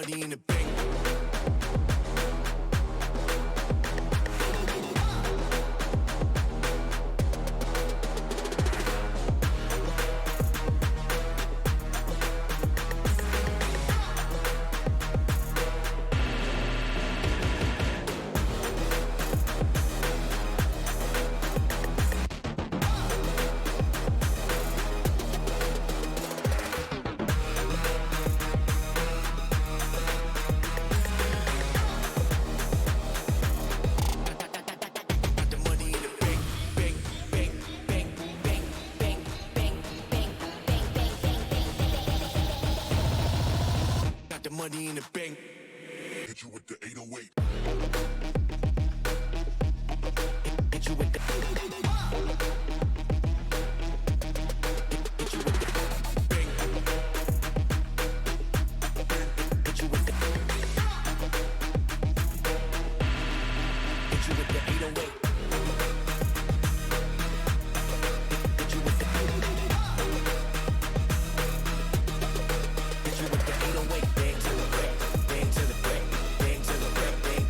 money in the bank. Money in the bank. Hit you with the 808. Hit you with the. Hit you with the bank. Hit you with the. Hit you with the 808. Hit you with the. Hit you with the 808. Bang to the brick, bang to the brick, bang to the brick, bang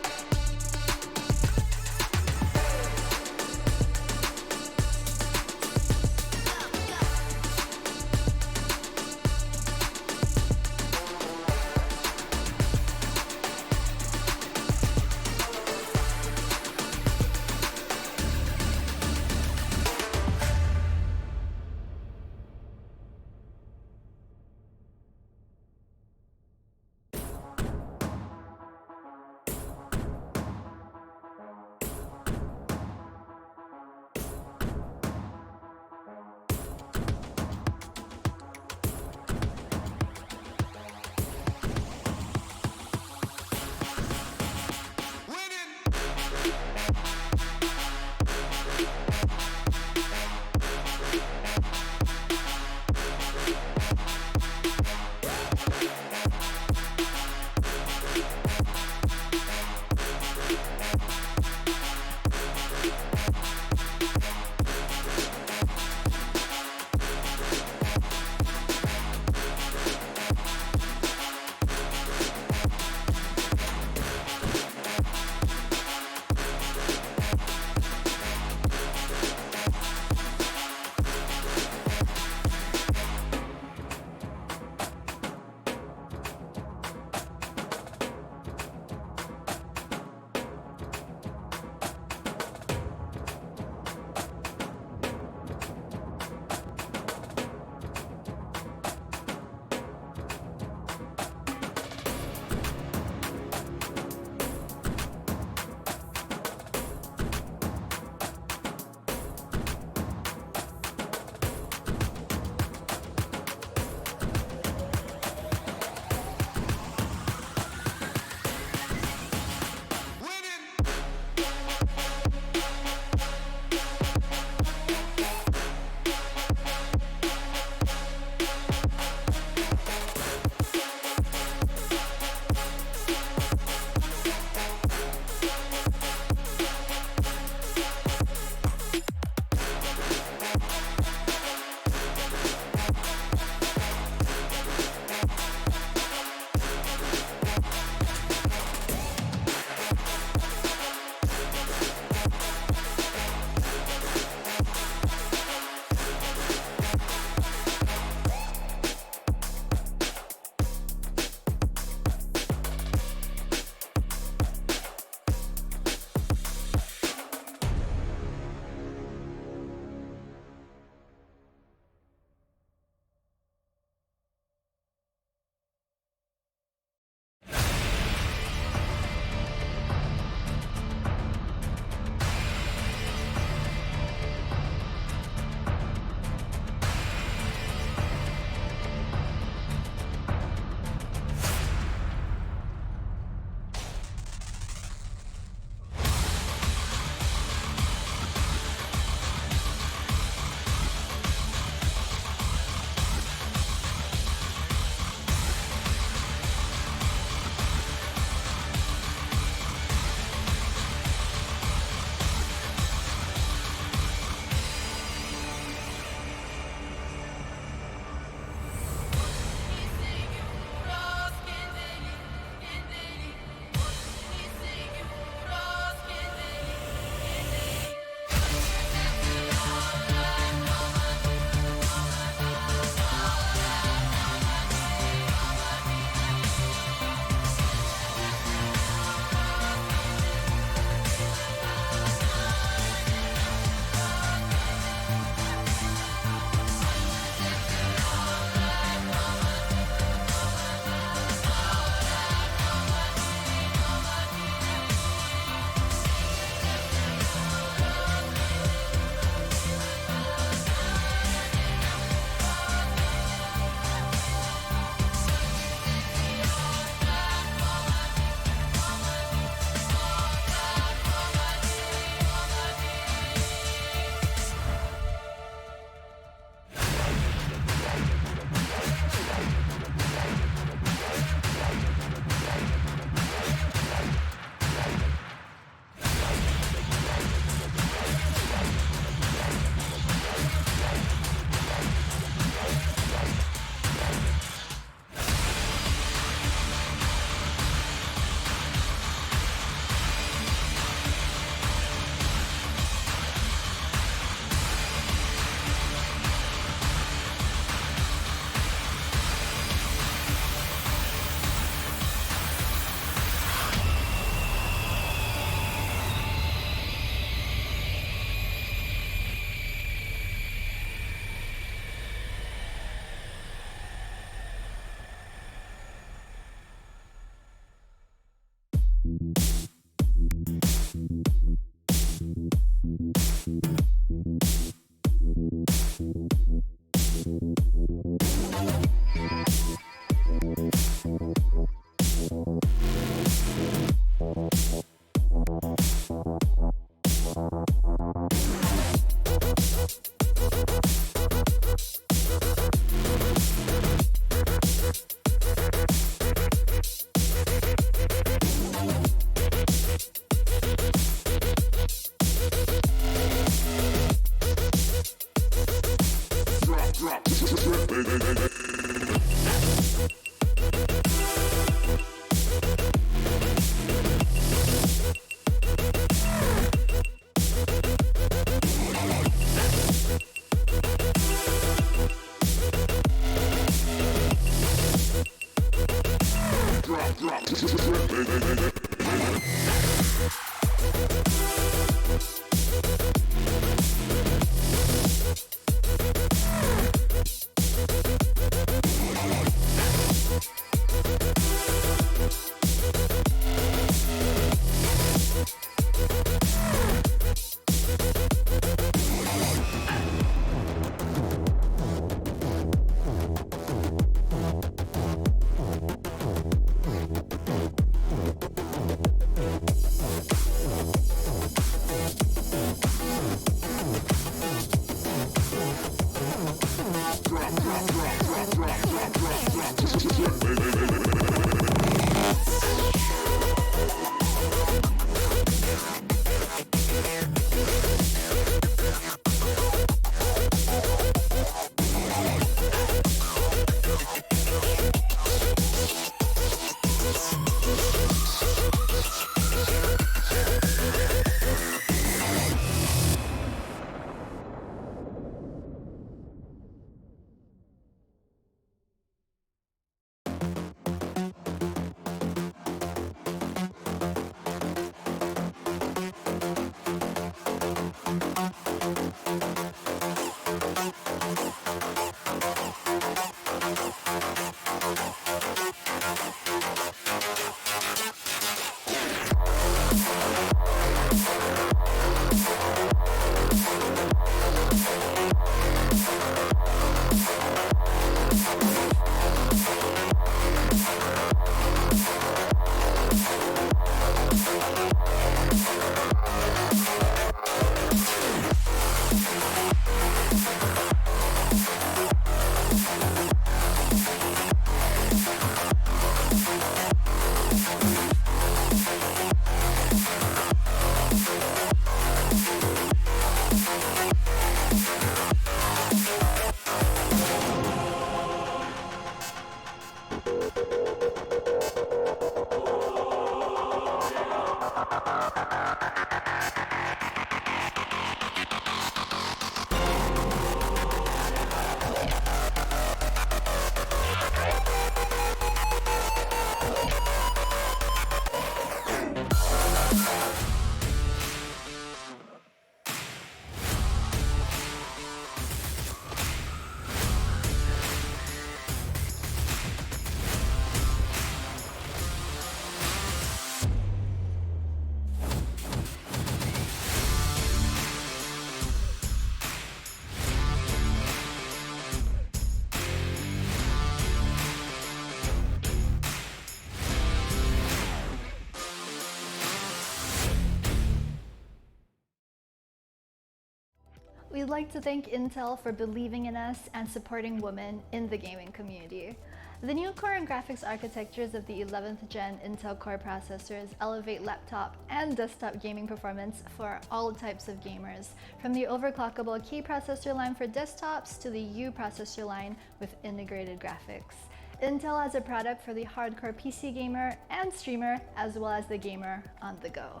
We'd like to thank Intel for believing in us and supporting women in the gaming community. The new core and graphics architectures of the 11th gen Intel Core processors elevate laptop and desktop gaming performance for all types of gamers, from the overclockable K processor line for desktops to the U processor line with integrated graphics. Intel has a product for the hardcore PC gamer and streamer, as well as the gamer on the go.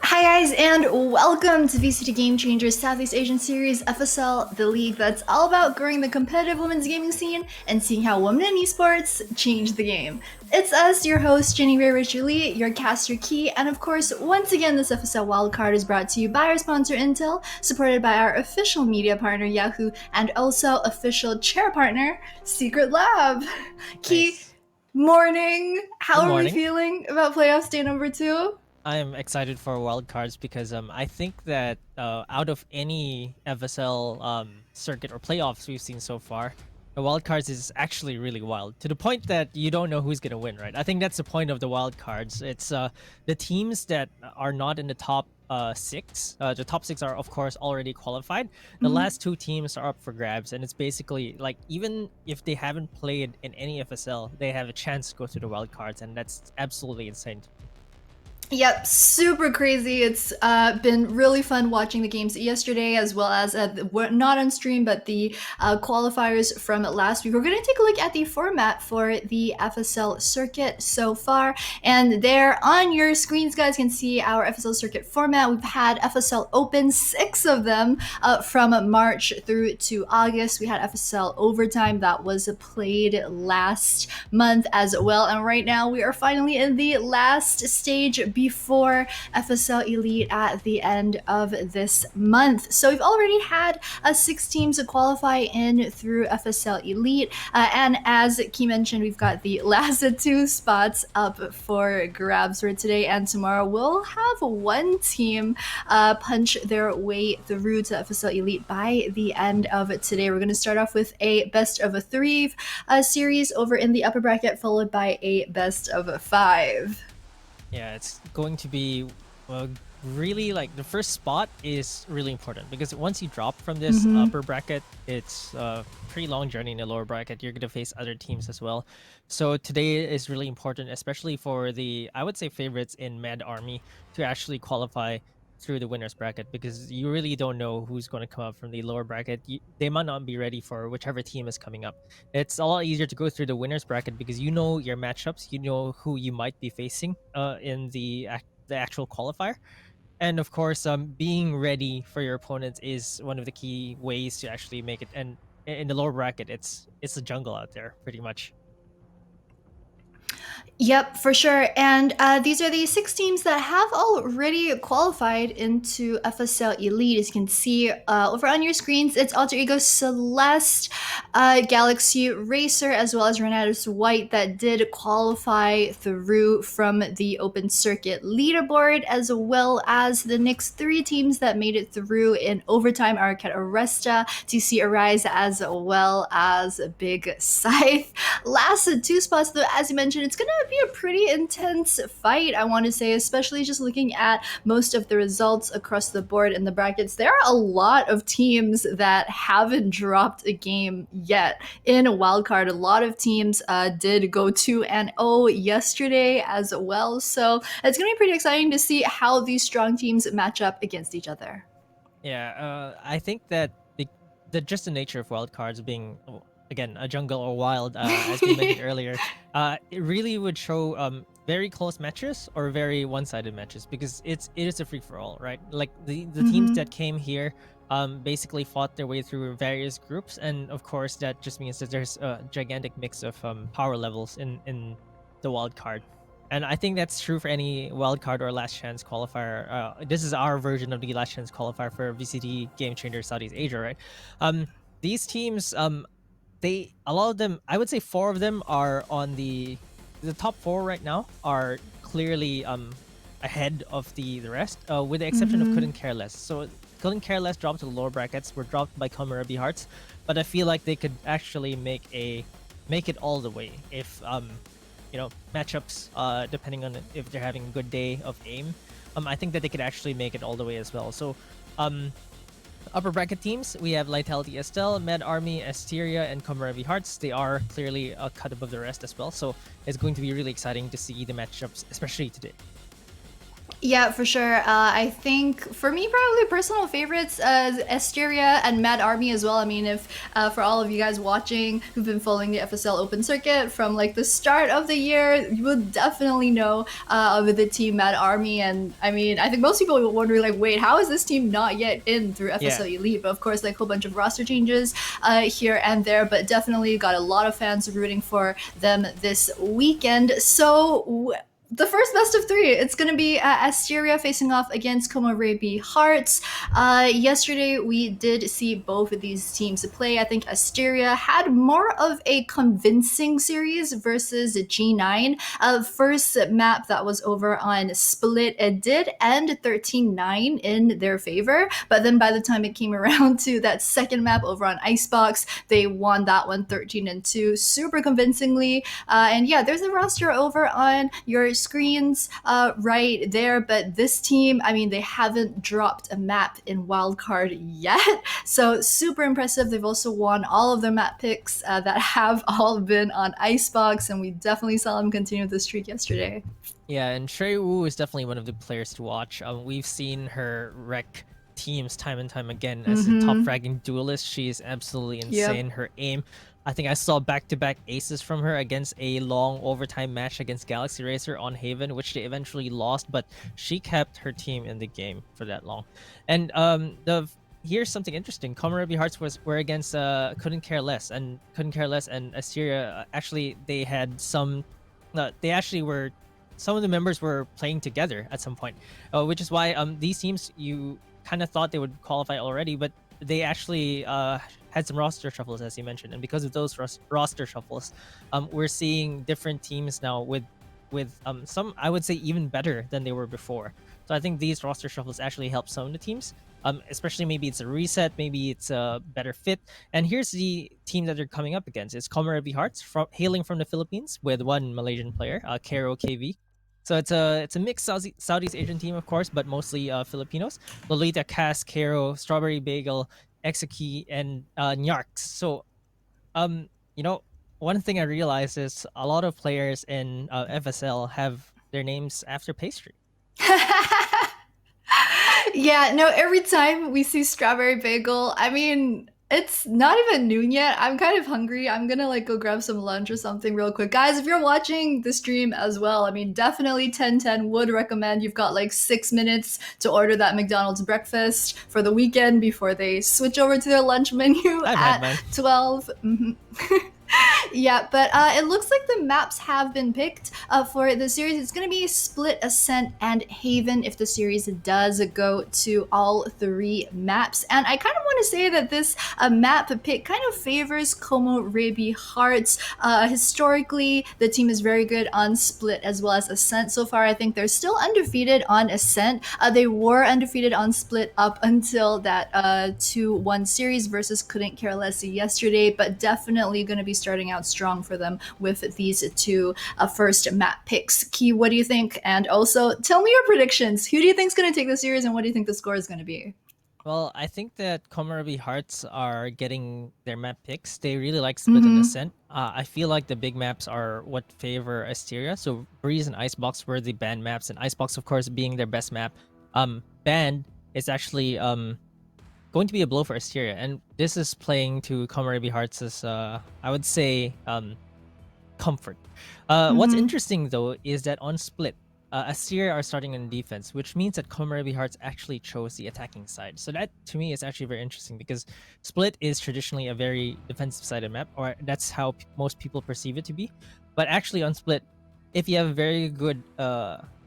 Hi guys, and welcome to VCT Game Changers Southeast Asian Series FSL, the league that's all about growing the competitive women's gaming scene and seeing how women in esports change the game. It's us, your host, Jenny Ray Richuli, your caster Key, and of course, once again, this FSL Wildcard is brought to you by our sponsor Intel, supported by our official media partner Yahoo, and also official chair partner Secret Lab. Key, Nice. morning. How Good are we morning. feeling about playoffs day number 2? I'm excited for wildcards because I think that out of any FSL circuit or playoffs we've seen so far, the wildcards is actually really wild, to the point that you don't know who's gonna win, right? I think that's the point of the wildcards. It's the teams that are not in the top 6. The top 6 are of course already qualified. The last 2 teams are up for grabs, and it's basically like even if they haven't played in any FSL, they have a chance to go to the wildcards, and that's absolutely insane. Yep, super crazy. It's been really fun watching the games yesterday, as well as not on stream, but the qualifiers from last week. We're going to take a look at the format for the FSL circuit so far. And there on your screens, guys, can see our FSL circuit format. We've had FSL Open, 6 of them from March through to August. We had FSL Overtime that was played last month as well. And right now we are finally in the last stage before FSL Elite at the end of this month. So we've already had 6 teams qualify in through FSL Elite. And as Key mentioned, we've got the last 2 spots up for grabs for today and tomorrow. We'll have 1 team punch their way through to FSL Elite by the end of today. We're going to start off with a best of 3 series over in the upper bracket, followed by a best of 5. Yeah, it's going to be really like the first spot is really important because once you drop from this upper bracket, it's a pretty long journey in the lower bracket. You're going to face other teams as well. So today is really important, especially for the, I would say, favorites in Mad Army to actually qualify through the winners bracket, because you really don't know who's going to come up from the lower bracket. They might not be ready for whichever team is coming up. It's a lot easier to go through the winners bracket because you know your matchups, you know who you might be facing in the actual qualifier. And of course, being ready for your opponents is one of the key ways to actually make it. And in the lower bracket, it's a jungle out there pretty much. Yep, for sure. And these are the 6 teams that have already qualified into FSL Elite. As you can see over on your screens, it's Alter Ego Celeste, Galaxy Racer, as well as Renatus White that did qualify through from the open circuit leaderboard, as well as the next 3 teams that made it through in overtime are Cat Aresta, TC Arise, as well as Big Scythe. Last 2 spots, though, as you mentioned, it's going to be a pretty intense fight, I want to say, especially just looking at most of the results across the board in the brackets. There are a lot of teams that haven't dropped a game yet in a wildcard. A lot of teams did go 2-0 yesterday as well. So it's going to be pretty exciting to see how these strong teams match up against each other. Yeah, I think that just the nature of wildcards being, again, a jungle or wild, as we mentioned earlier, it really would show very close matches or very one-sided matches, because it is a free-for-all, right? Like the teams that came here basically fought their way through various groups, and of course that just means that there's a gigantic mix of power levels in the wild card. And I think that's true for any wildcard or last chance qualifier. This is our version of the last chance qualifier for VCT Game Changer Southeast Asia, right? These teams, a lot of them, I would say 4 of them are on the top 4 right now are clearly ahead of the rest, with the exception of Couldn't Care Less. So Couldn't Care Less dropped to the lower brackets, were dropped by KOMOREBI Hearts, but I feel like they could actually make it all the way if matchups, depending on if they're having a good day of aim. I think that they could actually make it all the way as well. So upper bracket teams, we have Vitality Estelle, Mad Army, Asteria, and KOMOREBI Hearts. They are clearly a cut above the rest as well, so it's going to be really exciting to see the matchups, especially today. Yeah, for sure. I think for me, probably personal favorites, Asteria and Mad Army as well. I mean, if for all of you guys watching who've been following the FSL Open Circuit from like the start of the year, you will definitely know of the team Mad Army. And I mean, I think most people will wonder like, wait, how is this team not yet in through FSL Elite? But of course, like a whole bunch of roster changes here and there, but definitely got a lot of fans rooting for them this weekend. So the first best of 3, it's going to be Asteria facing off against KOMOREBI Hearts. Yesterday, we did see both of these teams play. I think Asteria had more of a convincing series versus G9. First map that was over on Split, it did end 13-9 in their favor, but then by the time it came around to that second map over on Icebox, they won that one 13-2 super convincingly. And yeah, there's a roster over on your screens right there. But this team, I mean, they haven't dropped a map in Wildcard yet. So super impressive. They've also won all of their map picks that have all been on Icebox, and we definitely saw them continue the streak yesterday. Yeah, and Shrey Wu is definitely one of the players to watch. We've seen her wreck teams time and time again as a top fragging duelist. She is absolutely insane. Her aim, I think I saw back-to-back aces from her against a long overtime match against Galaxy Racer on Haven, which they eventually lost, but she kept her team in the game for that long. And here's something interesting. KOMOREBI Hearts were against Couldn't Care Less and Asteria. Actually, they had some. They actually were. Some of the members were playing together at some point, which is why these teams, you kind of thought they would qualify already, but they actually had some roster shuffles, as you mentioned, and because of those roster shuffles, we're seeing different teams now with some, I would say, even better than they were before. So I think these roster shuffles actually help some of the teams, especially maybe it's a reset, maybe it's a better fit. And here's the team that they're coming up against. It's KOMOREBI Hearts, hailing from the Philippines, with one Malaysian player, Kero KV. So it's a mixed Southeast Asian team, of course, but mostly Filipinos. Lolita, Cass, Kero, Strawberry Bagel, Exaki, and Nyarks. So you know, one thing I realized is a lot of players in FSL have their names after pastry. Yeah, no, every time we see Strawberry Bagel, I mean, it's not even noon yet. I'm kind of hungry. I'm gonna like go grab some lunch or something real quick. Guys, if you're watching the stream as well, I mean, definitely 1010 would recommend. You've got like 6 minutes to order that McDonald's breakfast for the weekend before they switch over to their lunch menu I've had at mine. 12. Yeah, but it looks like the maps have been picked for the series. It's going to be Split, Ascent, and Haven if the series does go to all three maps. And I kind of want to say that this map pick kind of favors KOMOREBI Hearts. Historically, the team is very good on Split as well as Ascent. So far, I think they're still undefeated on Ascent. They were undefeated on Split up until that 2-1 series versus Couldn't Care Less yesterday, but definitely going to be starting out strong for them with these two first map picks. Key, what do you think? And also, tell me your predictions. Who do you think is going to take the series, and what do you think the score is going to be? Well, I think that KOMOREBI Hearts are getting their map picks. They really like Split and Ascent. I feel like the big maps are what favor Asteria. So Breeze and Icebox were the banned maps, and Icebox, of course, being their best map. Banned is actually going to be a blow for Asteria, and this is playing to KOMOREBI Hearts' I would say comfort. What's interesting though is that on Split, Asteria are starting on defense, which means that KOMOREBI Hearts actually chose the attacking side. So that to me is actually very interesting because Split is traditionally a very defensive sided map, or that's how most people perceive it to be. But actually on Split, if you have a very good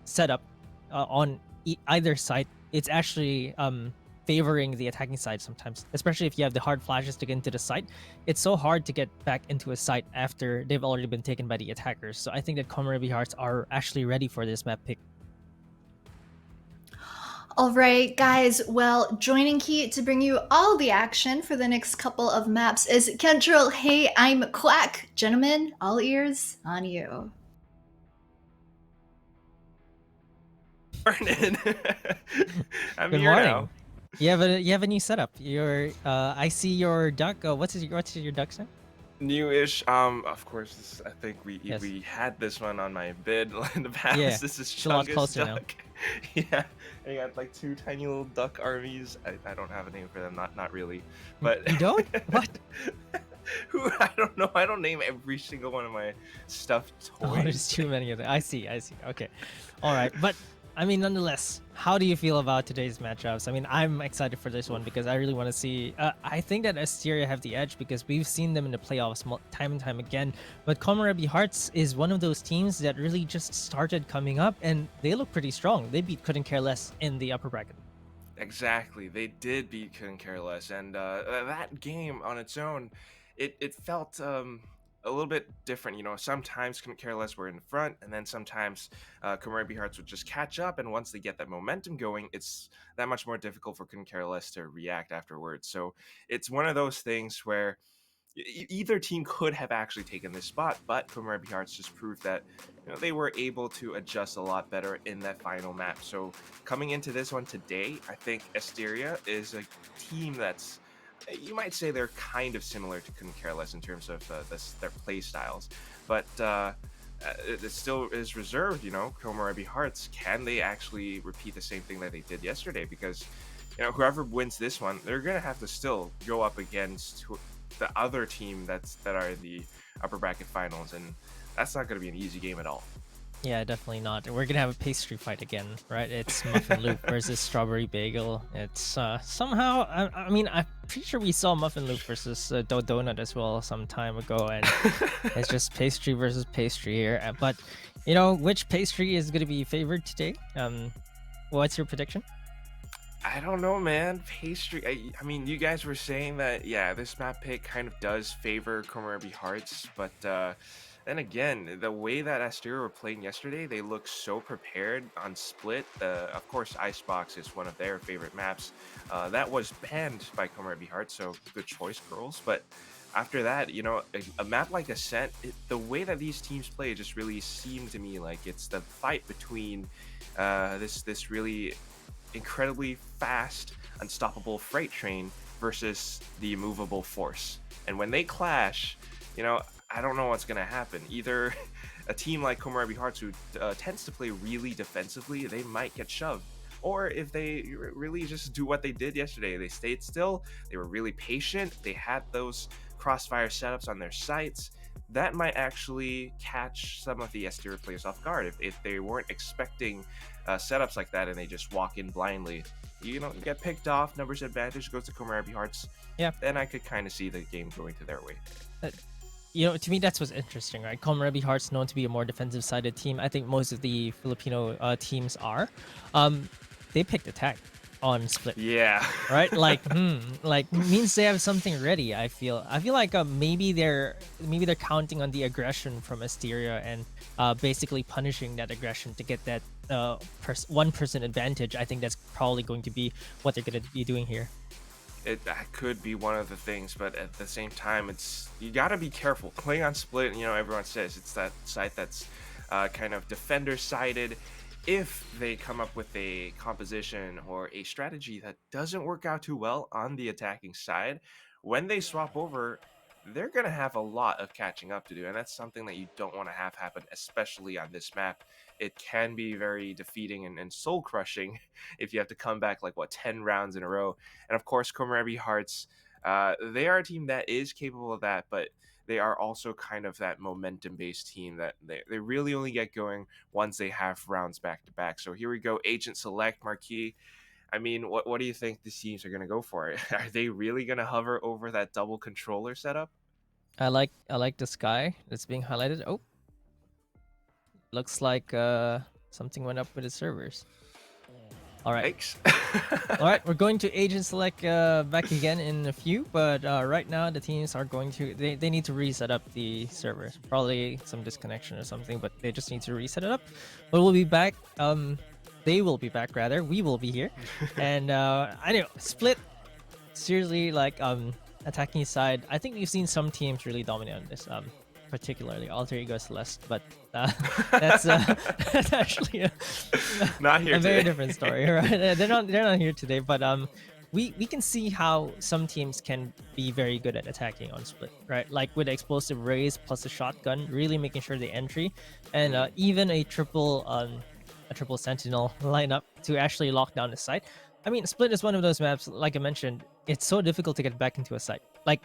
setup on either side, it's actually favoring the attacking side sometimes, especially if you have the hard flashes to get into the site. It's so hard to get back into a site after they've already been taken by the attackers. So I think that KOMOREBI Hearts are actually ready for this map pick. All right, guys. Well, joining Key to bring you all the action for the next couple of maps is Kentril. Hey, I'm Quack. Gentlemen, all ears on you. Morning. I'm Good here morning. now. You have a new setup. Your I see your duck. What's your duck's name? Newish. Of course, I think we Yes. we had this one on my bid in the past. Yeah, This is it's a lot Chungus closer now. duck. Yeah, I got like two tiny little duck armies. I don't have a name for them. Not really. But You don't? What? Who? I don't know. I don't name every single one of my stuffed Oh, toys. there's too many of them. I see. Okay. All right. But I mean, nonetheless, how do you feel about today's matchups? I mean, I'm excited for this one because I really want to see. I think that Asteria have the edge because we've seen them in the playoffs time and time again. But KOMOREBI Hearts is one of those teams that really just started coming up, and they look pretty strong. They beat Couldn't Care Less in the upper bracket. Exactly. They did beat Couldn't Care Less, and that game on its own, it felt a little bit different. You know, sometimes Couldn't Care Less were in front, and then sometimes KOMOREBI Hearts would just catch up, and once they get that momentum going, it's that much more difficult for Couldn't Care Less to react afterwards. So it's one of those things where either team could have actually taken this spot, but KOMOREBI Hearts just proved that they were able to adjust a lot better in that final map. So coming into this one today, I think Asteria is a team that's, you might say they're kind of similar to Couldn't Care Less in terms of their play styles, but it still is reserved. KOMOREBI Hearts, can they actually repeat the same thing that they did yesterday? Because whoever wins this one, they're gonna have to still go up against the other team that are in the upper bracket finals, and that's not going to be an easy game at all. Yeah, definitely not. We're gonna have a pastry fight again, right? It's Muffin Loop versus Strawberry Bagel. It's somehow, I mean, I'm pretty sure we saw Muffin Loop versus Donut as well some time ago, and it's just pastry versus pastry here. But which pastry is gonna be favored today? What's your prediction? I don't know, man. Pastry. I mean, you guys were saying that, yeah, this map pick kind of does favor KOMOREBI Hearts, but then again, the way that Asteria were playing yesterday, they look so prepared on Split. Of course, Icebox is one of their favorite maps. That was banned by KOMOREBI Hearts, so good choice, girls. But after that, a map like Ascent, the way that these teams play just really seemed to me like it's the fight between this really incredibly fast, unstoppable freight train versus the immovable force. And when they clash, I don't know what's going to happen. Either a team like KOMOREBI Hearts, who tends to play really defensively, they might get shoved. Or if they really just do what they did yesterday, they stayed still, they were really patient, they had those crossfire setups on their sites, that might actually catch some of the Asteria players off guard. If they weren't expecting setups like that and they just walk in blindly, you get picked off, numbers advantage goes to KOMOREBI Hearts. Yeah. Then I could kind of see the game going to their way. To me, that's what's interesting, right? KOMOREBI Hearts known to be a more defensive-sided team. I think most of the Filipino teams are. They picked attack on Split. Yeah. Right? Like means they have something ready. I feel like maybe they're counting on the aggression from Asteria and basically punishing that aggression to get that 1% advantage. I think that's probably going to be what they're going to be doing here. That could be one of the things, but at the same time, you got to be careful playing on Split. Everyone says it's that side that's kind of defender-sided. If they come up with a composition or a strategy that doesn't work out too well on the attacking side, when they swap over, they're going to have a lot of catching up to do, and that's something that you don't want to have happen, especially on this map. It can be very defeating and soul-crushing if you have to come back 10 rounds in a row. And of course, KOMOREBI Hearts, they are a team that is capable of that, but they are also kind of that momentum-based team that they really only get going once they have rounds back-to-back. So here we go, Agent Select, Marquis. I mean, what do you think these teams are going to go for? Are they really going to hover over that double controller setup? I like the sky that's being highlighted. Oh, looks like something went up with the servers. All right. Thanks. All right, we're going to Agent Select back again in a few, but right now the teams are going to they need to reset up the servers. Probably some disconnection or something, but they just need to reset it up. But we'll be back. They will be back rather. We will be here, and I know Split. Seriously, attacking side, I think we've seen some teams really dominate on this. Particularly Alter Ego Celeste, but that's actually a very different story, right? They're not here today, but we can see how some teams can be very good at attacking on Split, right? Like with explosive rays plus a shotgun, really making sure the entry, and even a triple sentinel lineup to actually lock down the site. I mean, Split is one of those maps, like I mentioned, it's so difficult to get back into a site. Like,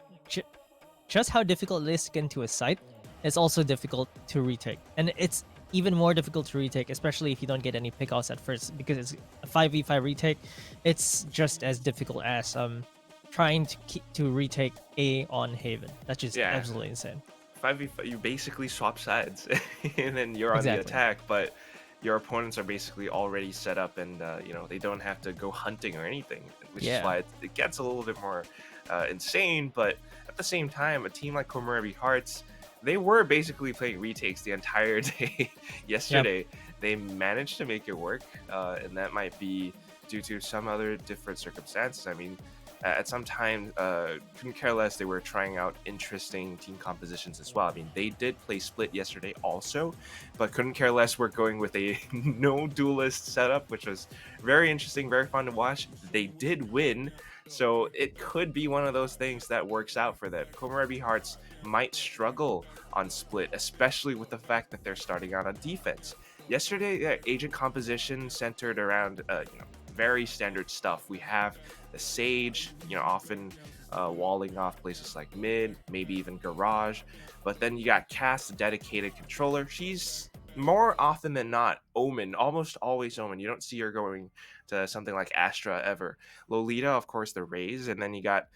just how difficult it is to get into a site, it's also difficult to retake. And it's even more difficult to retake, especially if you don't get any pickoffs at first, because it's a 5v5 retake. It's just as difficult as trying to retake A on Haven. That's just absolutely insane. 5v5, you basically swap sides, and then you're on the attack, but your opponents are basically already set up, and they don't have to go hunting or anything, which is why it gets a little bit more insane. But at the same time, a team like KOMOREBI Hearts, they were basically playing retakes the entire day yesterday. Yep. They managed to make it work, and that might be due to some other different circumstances. I mean, at some time, couldn't care less. They were trying out interesting team compositions as well. I mean, they did play split yesterday also, but couldn't care less. We're going with a no duelist setup, which was very interesting, very fun to watch. They did win, so it could be one of those things that works out for them. Komorebi Hearts might struggle on split, especially with the fact that they're starting out on defense. Yesterday, agent composition centered around, very standard stuff. We have the Sage, often walling off places like mid, maybe even garage. But then you got Cass, the dedicated controller. She's more often than not Omen, almost always Omen. You don't see her going to something like Astra ever. Lolita, of course, the Raze, and then you got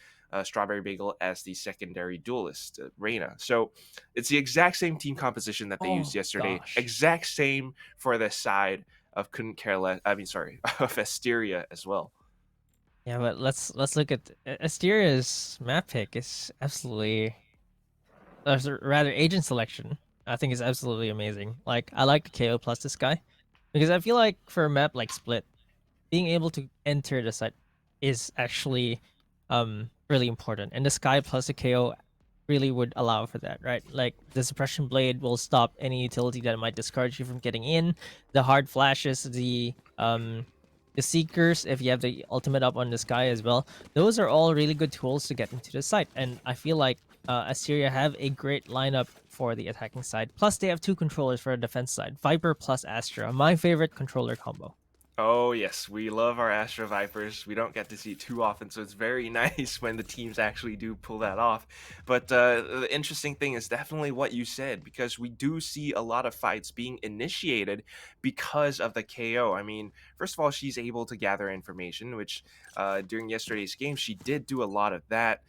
Strawberry Bagel as the secondary duelist, Reina. So it's the exact same team composition that they used yesterday. Gosh. Exact same for the side of couldn't care less. I mean, sorry, of Asteria as well. Yeah, but let's look at Asteria's map pick. Is absolutely, rather agent selection. I think is absolutely amazing. Like I like the KO plus this guy because I feel like for a map like Split, being able to enter the site is actually really important, and the Sky plus the KO really would allow for that, right? Like the suppression blade will stop any utility that might discourage you from getting in. The hard flashes, the seekers, if you have the ultimate up on the Sky as well, those are all really good tools to get into the site. And I feel like Asteria have a great lineup for the attacking side. Plus, they have two controllers for the defense side: Viper plus Astra. My favorite controller combo. Oh yes, we love our Astra Vipers. We don't get to see it too often, so it's very nice when the teams actually do pull that off. But the interesting thing is definitely what you said, because we do see a lot of fights being initiated because of the KO. I mean, first of all, she's able to gather information, which during yesterday's game, she did do a lot of that.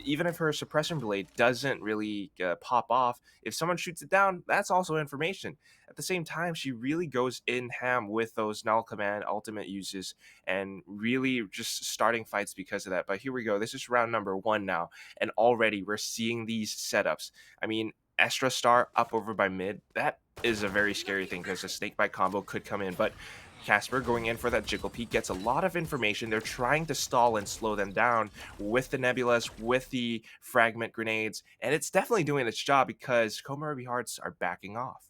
Even if her suppression blade doesn't really pop off, if someone shoots it down, that's also information. At the same time, she really goes in ham with those null command ultimate uses and really just starting fights because of that. But here we go. This is round number 1 now, and already we're seeing these setups. I mean, Astra Star up over by mid, that is a very scary thing because a snakebite combo could come in, but Casper going in for that Jiggle Peek gets a lot of information. They're trying to stall and slow them down with the Nebulas, with the fragment grenades, and it's definitely doing its job because KOMOREBI Hearts are backing off.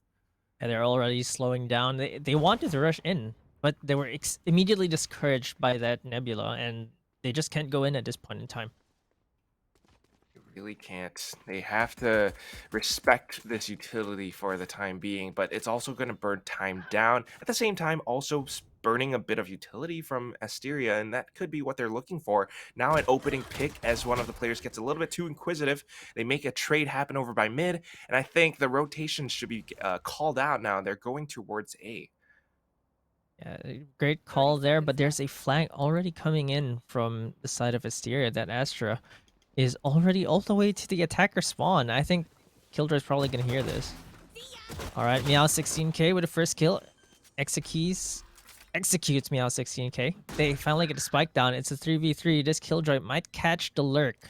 And they're already slowing down. They wanted to rush in, but they were immediately discouraged by that Nebula, and they just can't go in at this point in time. Really can't. They have to respect this utility for the time being, but it's also going to burn time down. At the same time, also burning a bit of utility from Asteria, and that could be what they're looking for. Now an opening pick as one of the players gets a little bit too inquisitive. They make a trade happen over by mid, and I think the rotation should be called out now. They're going towards A. Yeah, great call there, but there's a flank already coming in from the side of Asteria. That Astra is already all the way to the attacker spawn. I think Killjoy's probably gonna hear this. Alright, Meow 16k with the first kill. Executes Meow 16k. They finally get the spike down. It's a 3v3. This Killjoy might catch the lurk.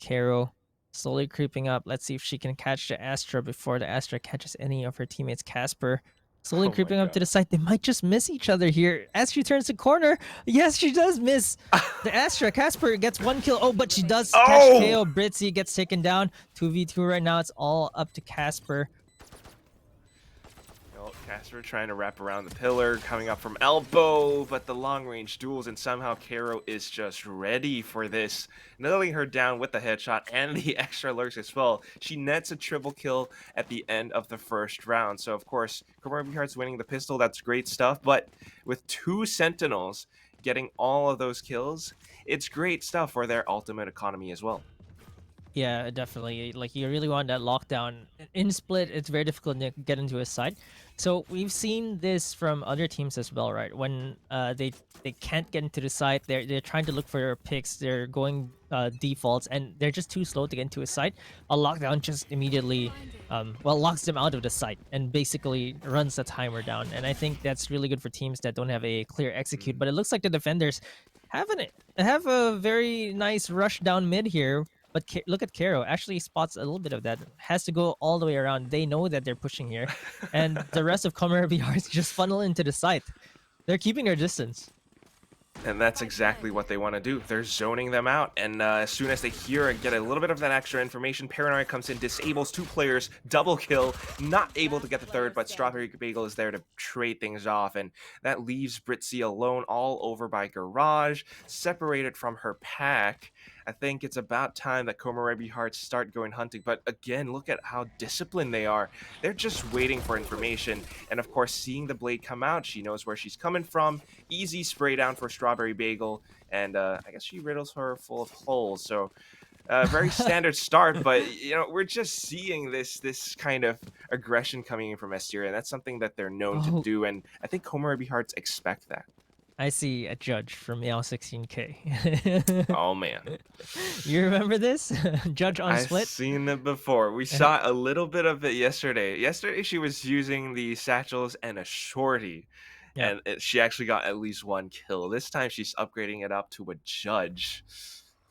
Caro slowly creeping up. Let's see if she can catch the Astra before the Astra catches any of her teammates. Casper slowly Oh my creeping up God. to the site. They might just miss each other here. As she turns the corner, yes, she does miss the Astra. Casper gets 1 kill. Oh, but she does catch KO. Britzy gets taken down. 2v2 right now. It's all up to Casper. Casper trying to wrap around the pillar, coming up from elbow, but the long-range duels, and somehow Caro is just ready for this, nailing her down with the headshot and the extra lurks as well. She nets a triple kill at the end of the first round. So, of course, KOMOREBI Hearts winning the pistol, that's great stuff, but with 2 Sentinels getting all of those kills, it's great stuff for their ultimate economy as well. Yeah, definitely. Like, you really want that lockdown. In Split, it's very difficult to get into a site. So we've seen this from other teams as well, right? When they can't get into the site, they're trying to look for their picks. They're going defaults, and they're just too slow to get into a site. A lockdown just immediately, locks them out of the site and basically runs the timer down. And I think that's really good for teams that don't have a clear execute. But it looks like the defenders have a very nice rush down mid here. But look at Caro, actually spots a little bit of that. Has to go all the way around. They know that they're pushing here. And the rest of KOMOREBI Hearts just funnel into the site. They're keeping their distance. And that's exactly what they want to do. They're zoning them out, and as soon as they hear and get a little bit of that extra information, Paranoia comes in, disables 2 players, double kill, not able to get the third, but Strawberry Bagel is there to trade things off, and that leaves Britzy alone all over by Garage, separated from her pack. I think it's about time that KOMOREBI Hearts start going hunting, but again, look at how disciplined they are. They're just waiting for information, and of course, seeing the blade come out, she knows where she's coming from. Easy spray down for Strawberry Bagel, and I guess she riddles her full of holes. So very standard start, but you know, we're just seeing this kind of aggression coming in from Asteria, and that's something that they're known to do, and I think KOMOREBI Hearts expect that. I see a judge from Meow 16K. Oh man, You remember this? Judge on I've split? seen it before. We saw a little bit of it yesterday. Yesterday she was using the satchels and a shorty. Yeah. And she actually got at least 1 kill. This time she's upgrading it up to a judge.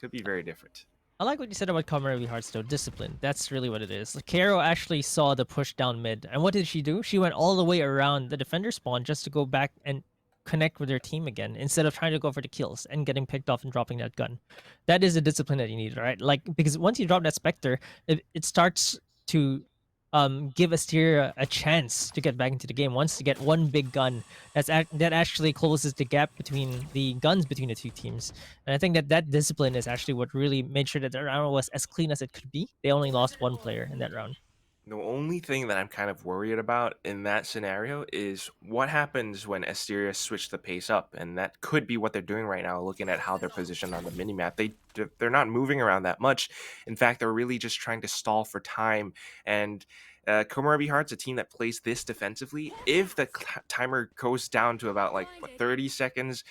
Could be very different. I like what you said about KOMOREBI Hearts though, discipline. That's really what it is. Like, Karo actually saw the push down mid, and what did she do? She went all the way around the defender spawn just to go back and connect with her team again, instead of trying to go for the kills and getting picked off and dropping that gun. That is the discipline that you need, right? Like, because once you drop that Spectre, it starts to give Asteria a chance to get back into the game. Once you get one big gun, that actually closes the gap between the guns between the two teams. And I think that discipline is actually what really made sure that the round was as clean as it could be. They only lost 1 player in that round. The only thing that I'm kind of worried about in that scenario is what happens when Asteria switch the pace up, and that could be what they're doing right now, looking at how they're positioned on the minimap. They're not moving around that much. In fact, they're really just trying to stall for time, and KOMOREBI Hearts, a team that plays this defensively, if the timer goes down to about 30 seconds,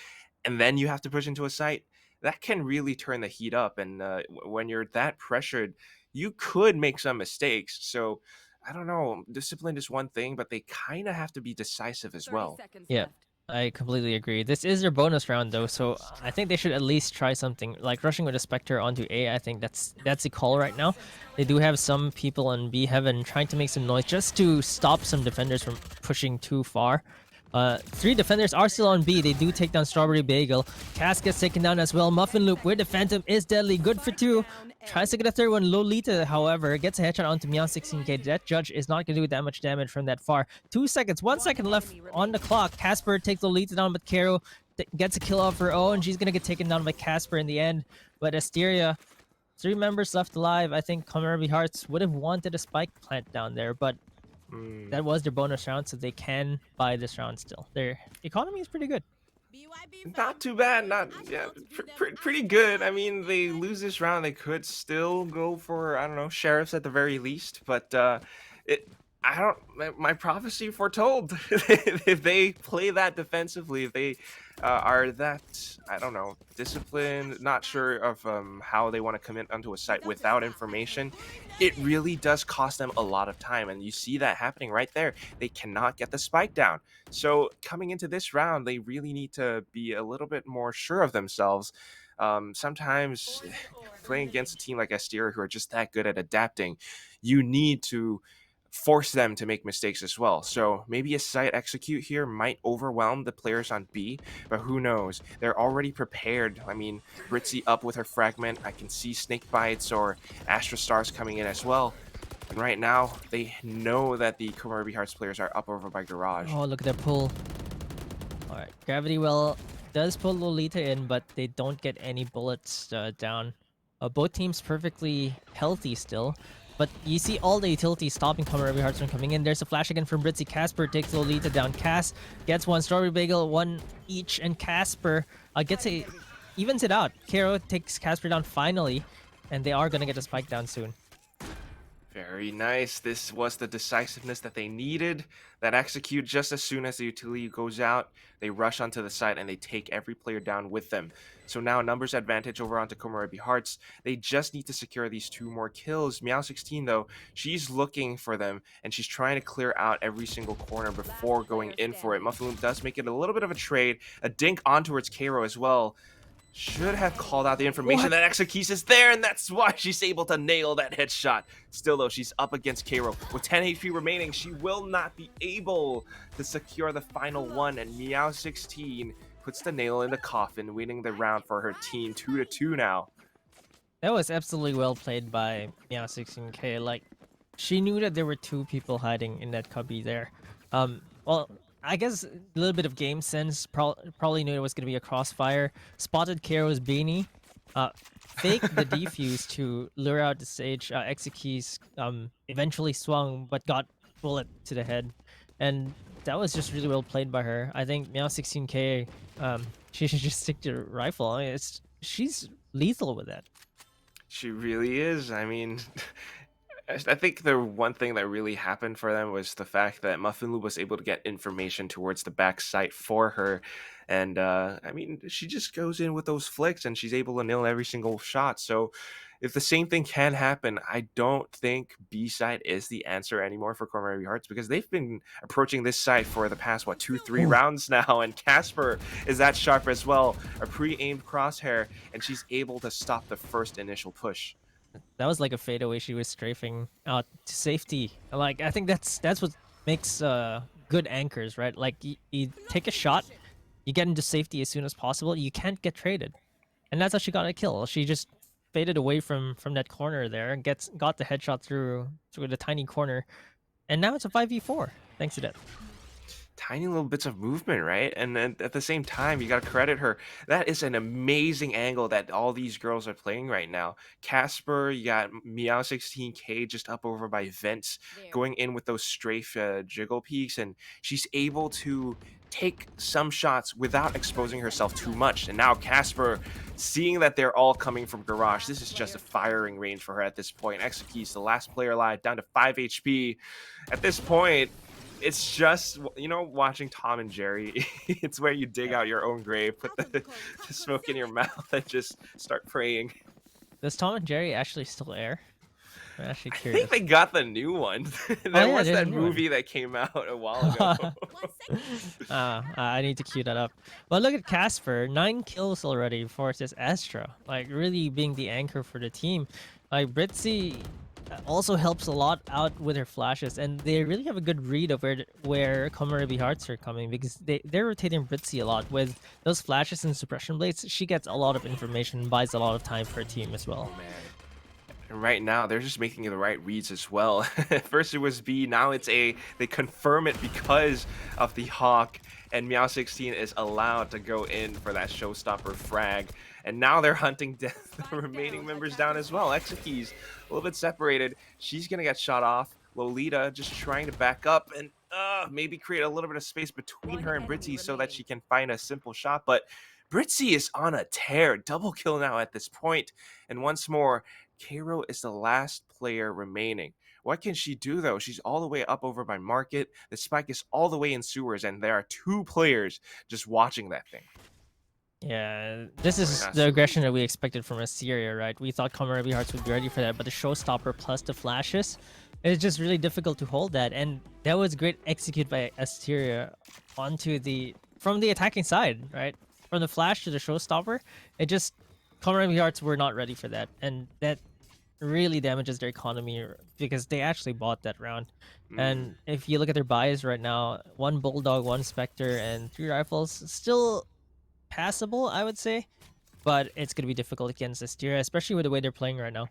and then you have to push into a site, that can really turn the heat up. And when you're that pressured, you could make some mistakes. So I don't know. Discipline is one thing, but they kind of have to be decisive as well. Yeah, I completely agree. This is their bonus round though, so I think they should at least try something like rushing with a Spectre onto A. I think that's the call right now. They do have some people on B heaven trying to make some noise just to stop some defenders from pushing too far. 3 defenders are still on B. They do take down Strawberry Bagel. Cass gets taken down as well. Muffin Loop with the Phantom is deadly. Good for 2. Tries to get a third one. Lolita, however, gets a headshot onto Meow 16K. That judge is not going to do that much damage from that far. 2 seconds, 1 second left on the clock. Casper takes Lolita down, but Karo gets a kill off her own. She's going to get taken down by Casper in the end. But Asteria, 3 members left alive. I think KOMOREBI Hearts would have wanted a spike plant down there, but that was their bonus round, so they can buy this round still. Their economy is pretty good. Not too bad. Not pretty good. I mean, they lose this round, they could still go for, I don't know, sheriffs at the very least. But my prophecy foretold. If they play that defensively, if they are that, I don't know, disciplined, not sure of how they want to commit onto a site without information, it really does cost them a lot of time. And you see that happening right there. They cannot get the spike down. So coming into this round, they really need to be a little bit more sure of themselves. Sometimes playing against a team like Asteria, who are just that good at adapting, you need to force them to make mistakes as well. So maybe a site execute here might overwhelm the players on B, but who knows? They're already prepared. I mean, Britzy up with her fragment. I can see Snake Bites or Astra Stars coming in as well. And right now, they know that the KOMOREBI Hearts players are up over by Garage. Oh, look at that pull. Alright, Gravity Well does pull Lolita in, but they don't get any bullets down. Both teams perfectly healthy still. But you see all the utilities stopping KOMOREBI Hearts from coming in. There's a flash again from Britzy. Casper takes Lolita down. Cass gets 1. Strawberry Bagel, 1 each. And Casper evens it out. Karo takes Casper down finally. And they are going to get a spike down soon. Very nice. This was the decisiveness that they needed. That execute just as soon as the utility goes out. They rush onto the site and they take every player down with them. So now numbers advantage over onto KOMOREBI Hearts. They just need to secure these 2 more kills. Meow 16 though, she's looking for them and she's trying to clear out every single corner before going in for it. Muffin Loop does make it a little bit of a trade. A dink on towards Karo as well. Should have called out the information that Exekeys is there, and that's why she's able to nail that headshot. Still, though, she's up against Karo. With 10 HP remaining, she will not be able to secure the final one, and Meow 16 puts the nail in the coffin, winning the round for her team 2-2 now. That was absolutely well played by Meow16K. Like, she knew that there were two people hiding in that cubby there. Well, I guess a little bit of game sense. Probably knew it was gonna be a crossfire. Spotted Karo's beanie. Faked the defuse to lure out the sage. Exekeys eventually swung, but got bullet to the head, and that was just really well played by her. I think Meow16K, she should just stick to rifle. I mean, she's lethal with that. She really is. I mean, I think the one thing that really happened for them was the fact that Muffinlu was able to get information towards the back site for her. And I mean, she just goes in with those flicks and she's able to nail every single shot. So if the same thing can happen, I don't think B side is the answer anymore for KOMOREBI Hearts, because they've been approaching this side for the past, what, 2-3 rounds now. And Casper is that sharp as well. A pre-aimed crosshair, and she's able to stop the first initial push. That was like a fadeaway. She was strafing out to safety. Like, I think that's what makes good anchors, right? Like, you take a shot, you get into safety as soon as possible. You can't get traded, and that's how she got a kill. She just faded away from that corner there and got the headshot through the tiny corner, and now it's a 5v4 thanks to that. Tiny little bits of movement, right? And then at the same time, you got to credit her. That is an amazing angle that all these girls are playing right now. Casper, you got Meow16K just up over by Vents, going in with those strafe jiggle peaks, and she's able to take some shots without exposing herself too much. And now Casper, seeing that they're all coming from Garage, this is just a firing range for her at this point. Exekeys, the last player alive, down to 5 HP. At this point, it's just, you know, watching Tom and Jerry. It's where you dig out your own grave, put the smoke in your mouth, and just start praying. Does Tom and Jerry actually still air? I'm actually I curious. think they got the new one. There was there's that a new one. movie that came out a while ago. I need to cue that up. But look at Casper, 9 kills already for this Astra. Like, really being the anchor for the team. Like, Britzy also helps a lot out with her flashes, and they really have a good read of where KOMOREBI Hearts are coming, because they're rotating Britzy a lot with those flashes and suppression blades. She gets a lot of information, buys a lot of time for her team as well. Oh, man. And right now, they're just making the right reads as well. First it was B, now it's A. They confirm it because of the Hawk, and Meow16 is allowed to go in for that showstopper frag. And now they're hunting the remaining members down as well. Exekeys, a little bit separated. She's going to get shot off. Lolita just trying to back up and maybe create a little bit of space between her and Britzy so that she can find a simple shot. But Britzy is on a tear. Double kill now at this point. And once more, Cairo is the last player remaining. What can she do, though? She's all the way up over by Market. The spike is all the way in sewers, and there are 2 players just watching that thing. Yeah, this is the aggression that we expected from Asteria, right? We thought KOMOREBI Hearts would be ready for that, but the showstopper plus the flashes, it's just really difficult to hold that. And that was great execute by Asteria from the attacking side, right? From the flash to the showstopper, KOMOREBI Hearts were not ready for that, and that really damages their economy because they actually bought that round. And if you look at their buys right now, 1 Bulldog, 1 Spectre, and 3 rifles, still passable, I would say, but it's gonna be difficult against Asteria, especially with the way they're playing right now.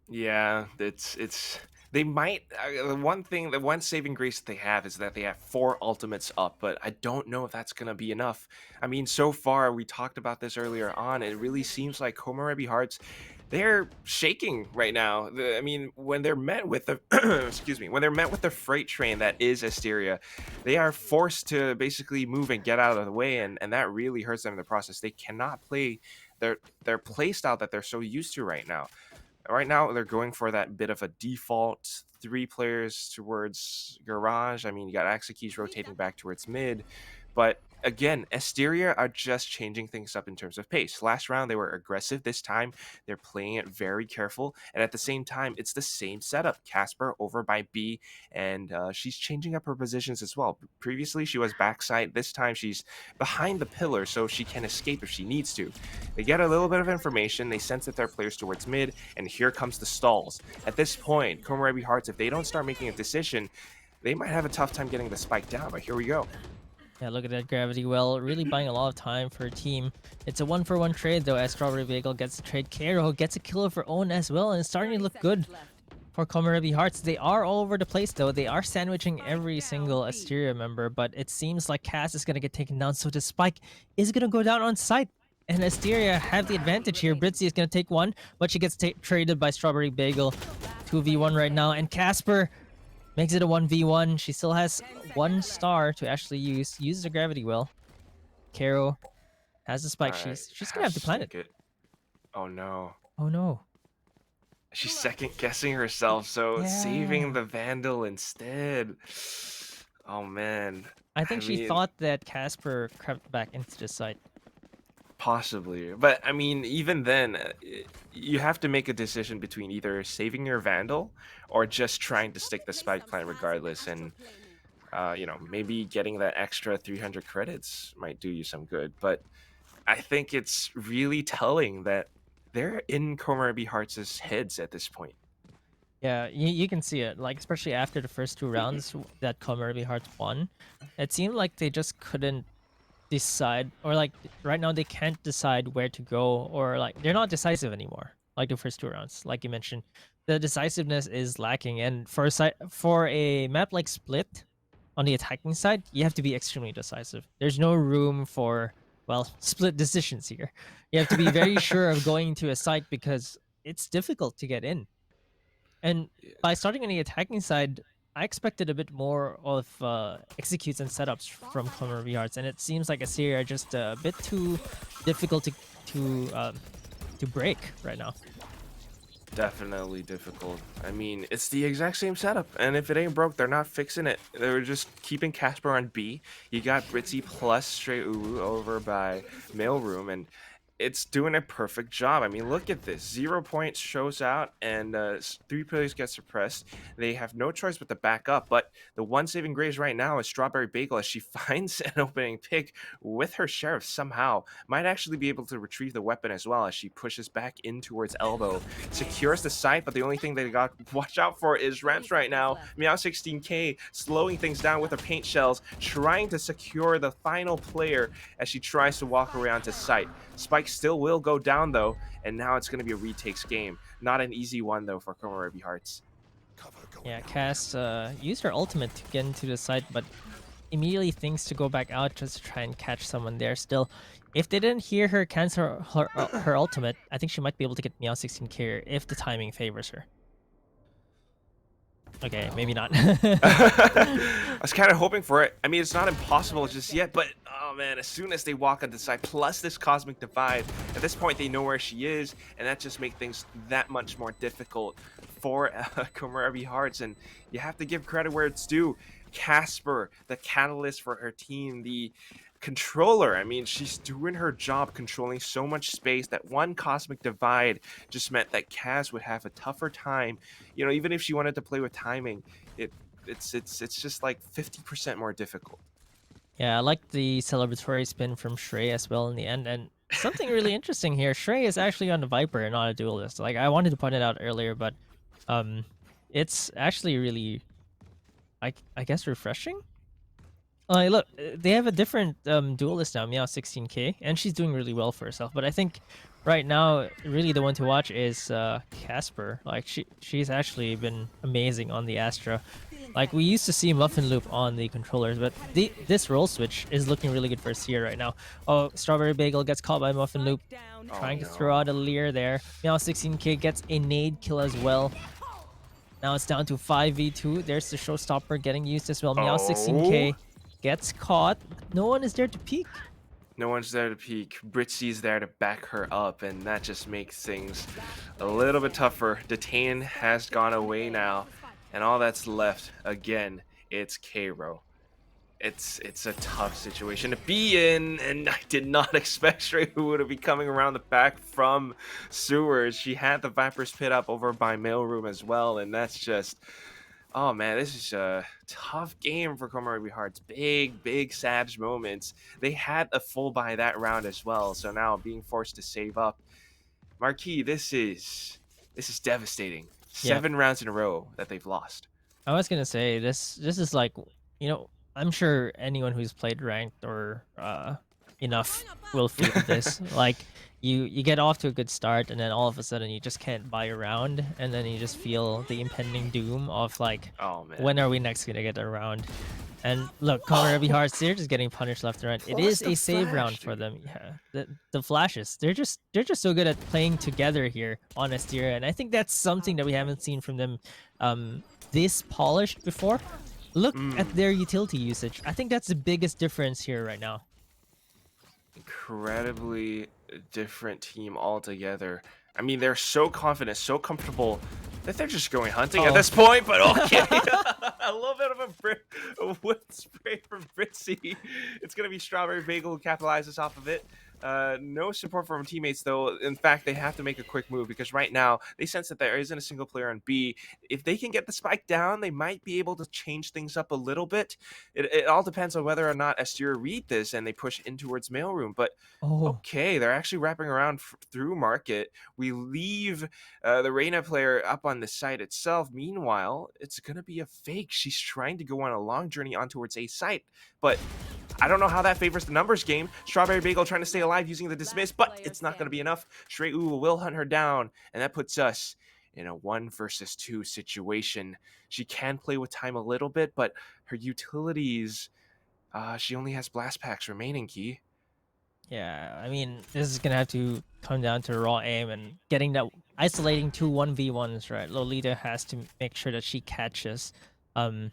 Yeah, it's they might the one saving grace that they have is that they have 4 ultimates up, but I don't know if that's gonna be enough. I mean, so far we talked about this earlier on, it really seems like KOMOREBI Hearts, they're shaking right now. I mean, when they're met with the excuse me, when they're met with the freight train that is Asteria, they are forced to basically move and get out of the way, and that really hurts them in the process. They cannot play their play style that they're so used to right now. Right now, they're going for that bit of a default 3 players towards Garage. I mean, you got Exekeys rotating back towards mid. But again, Asteria are just changing things up in terms of pace. Last round, they were aggressive. This time, they're playing it very careful. And at the same time, it's the same setup. Casper over by B, and she's changing up her positions as well. Previously, she was backside. This time, she's behind the pillar, so she can escape if she needs to. They get a little bit of information. They sense that their players towards mid, and here comes the stalls. At this point, KOMOREBI Hearts, if they don't start making a decision, they might have a tough time getting the spike down, but here we go. Yeah, look at that gravity well, really buying a lot of time for her team. It's a 1-for-1 trade though, as Strawberry Bagel gets the trade. Kero gets a kill of her own as well, and it's starting to look good for KOMOREBI Hearts. They are all over the place though. They are sandwiching every single Asteria member, but it seems like Cass is gonna get taken down, so the spike is gonna go down on site. And Asteria have the advantage here. Britzy is gonna take one, but she gets traded by Strawberry Bagel. 2v1 right now, and Casper makes it a 1v1. She still has 1 star to actually use. Uses the gravity well. Kero has the spike. Alright, She's gonna have to plant it. sneak Oh no. Oh no. She's second guessing herself, so Yeah. saving the Vandal instead. Oh man. I think she mean, thought that Casper crept back into the site. possibly. But I mean, even then, you have to make a decision between either saving your Vandal or just trying to stick the spike plant regardless. And, you know, maybe getting that extra 300 credits might do you some good. But I think it's really telling that they're in KOMOREBI Hearts' heads at this point. Yeah, you can see it. Like, especially after the first 2 rounds that KOMOREBI Hearts won, it seemed like they just couldn't decide, or like right now they can't decide where to go, or like they're not decisive anymore. Like the first 2 rounds, like you mentioned, the decisiveness is lacking. And for a map like Split, on the attacking side, you have to be extremely decisive. There's no room for, well, split decisions here. You have to be very sure of going to a site because it's difficult to get in. And by starting on the attacking side, I expected a bit more of executes and setups from KOMOREBI Hearts, and it seems like Asteria are just a bit too difficult to break right now. Definitely difficult. I mean, it's the exact same setup, and if it ain't broke, they're not fixing it. They're just keeping Casper on B. You got Britzy plus straight Uwu over by Mailroom, and it's doing a perfect job. I mean, look at this. 0 points shows out, and 3 players get suppressed. They have no choice but to back up, but the one saving grace right now is Strawberry Bagel, as she finds an opening pick with her Sheriff somehow. Might actually be able to retrieve the weapon as well, as she pushes back in towards Elbow. Secures the site, but the only thing they got to watch out for is Ramps right now. Meow 16K slowing things down with her paint shells, trying to secure the final player as she tries to walk around to site. Spike still will go down though, and now it's going to be a retakes game. Not an easy one though for KOMOREBI Hearts. Yeah, Cass used her ultimate to get into the site, but immediately thinks to go back out just to try and catch someone there still. If they didn't hear her cancel her ultimate, I think she might be able to get Meow 16K if the timing favors her. Okay, maybe not. I was kind of hoping for it. I mean, it's not impossible just yet, but oh man, as soon as they walk on the side, plus this Cosmic Divide, at this point they know where she is, and that just makes things that much more difficult for KOMOREBI Hearts. And you have to give credit where it's due. Casper, the catalyst for her team, the controller. I mean, she's doing her job, controlling so much space. That one Cosmic Divide just meant that Cass would have a tougher time. You know, even if she wanted to play with timing, it's just like 50% more difficult. Yeah, I like the celebratory spin from Shrey as well in the end. And something really interesting here, Shrey is actually on the Viper and not a duelist. Like, I wanted to point it out earlier, but it's actually really, I guess, refreshing. Look, they have a different duelist now, Meow 16K, and she's doing really well for herself. But I think right now, really the one to watch is Casper. Like, she's actually been amazing on the Astra. Like, we used to see Muffin Loop on the controllers, but this role switch is looking really good for Seer right now. Oh, Strawberry Bagel gets caught by Muffin Loop, trying to throw out a Leer there. Meow 16K gets a nade kill as well. Now it's down to 5v2. There's the showstopper getting used as well. Meow 16K gets caught. No one is there to peek. No one's there to peek. Britzy's there to back her up, and that just makes things a little bit tougher. Detain has gone away now, and all that's left, again, it's Cairo. It's a tough situation to be in, and I did not expect Stray who would be coming around the back from sewers. She had the Viper's Pit up over by Mailroom as well, and that's just... Oh man, this is a tough game for KOMOREBI Hearts. Big Sag moments. They had a full buy that round as well, so now being forced to save up. Marquis, this is devastating. 7 rounds in a row that they've lost. I was gonna say this is like, you know, I'm sure anyone who's played ranked or enough will feel this. Like you get off to a good start, and then all of a sudden you just can't buy a round, and then you just feel the impending doom of like, Oh man. when are we next gonna get a round? And look, KOMOREBI Hearts, they're just getting punished left and right. It Plus is the a save flash, round for dude. them. Yeah, the flashes. They're just so good at playing together here on Asteria, and I think that's something that we haven't seen from them this polished before. Look at their utility usage. I think that's the biggest difference here right now. Incredibly different team altogether. I mean, they're so confident, so comfortable that they're just going hunting at this point. But okay, a little bit of a wood spray from Britzy. It's gonna be Strawberry Bagel who capitalizes off of it. No support from teammates though. In fact, they have to make a quick move because right now they sense that there isn't a single player on B. If they can get the spike down, they might be able to change things up a little bit. It all depends on whether or not Asteria read this and they push in towards mailroom. But okay, they're actually wrapping around through market. We leave the Reyna player up on the site itself. Meanwhile, it's gonna be a fake. She's trying to go on a long journey on towards A site, but I don't know how that favors the numbers game. Strawberry Bagel trying to stay alive using the dismiss, but it's not going to be enough. Stray Uwu will hunt her down, and that puts us in a 1 versus 2 situation. She can play with time a little bit, but her utilities, she only has blast packs remaining, Key. Yeah, I mean, this is gonna have to come down to raw aim and getting that isolating 2 1v1s, right? Lolita has to make sure that she catches them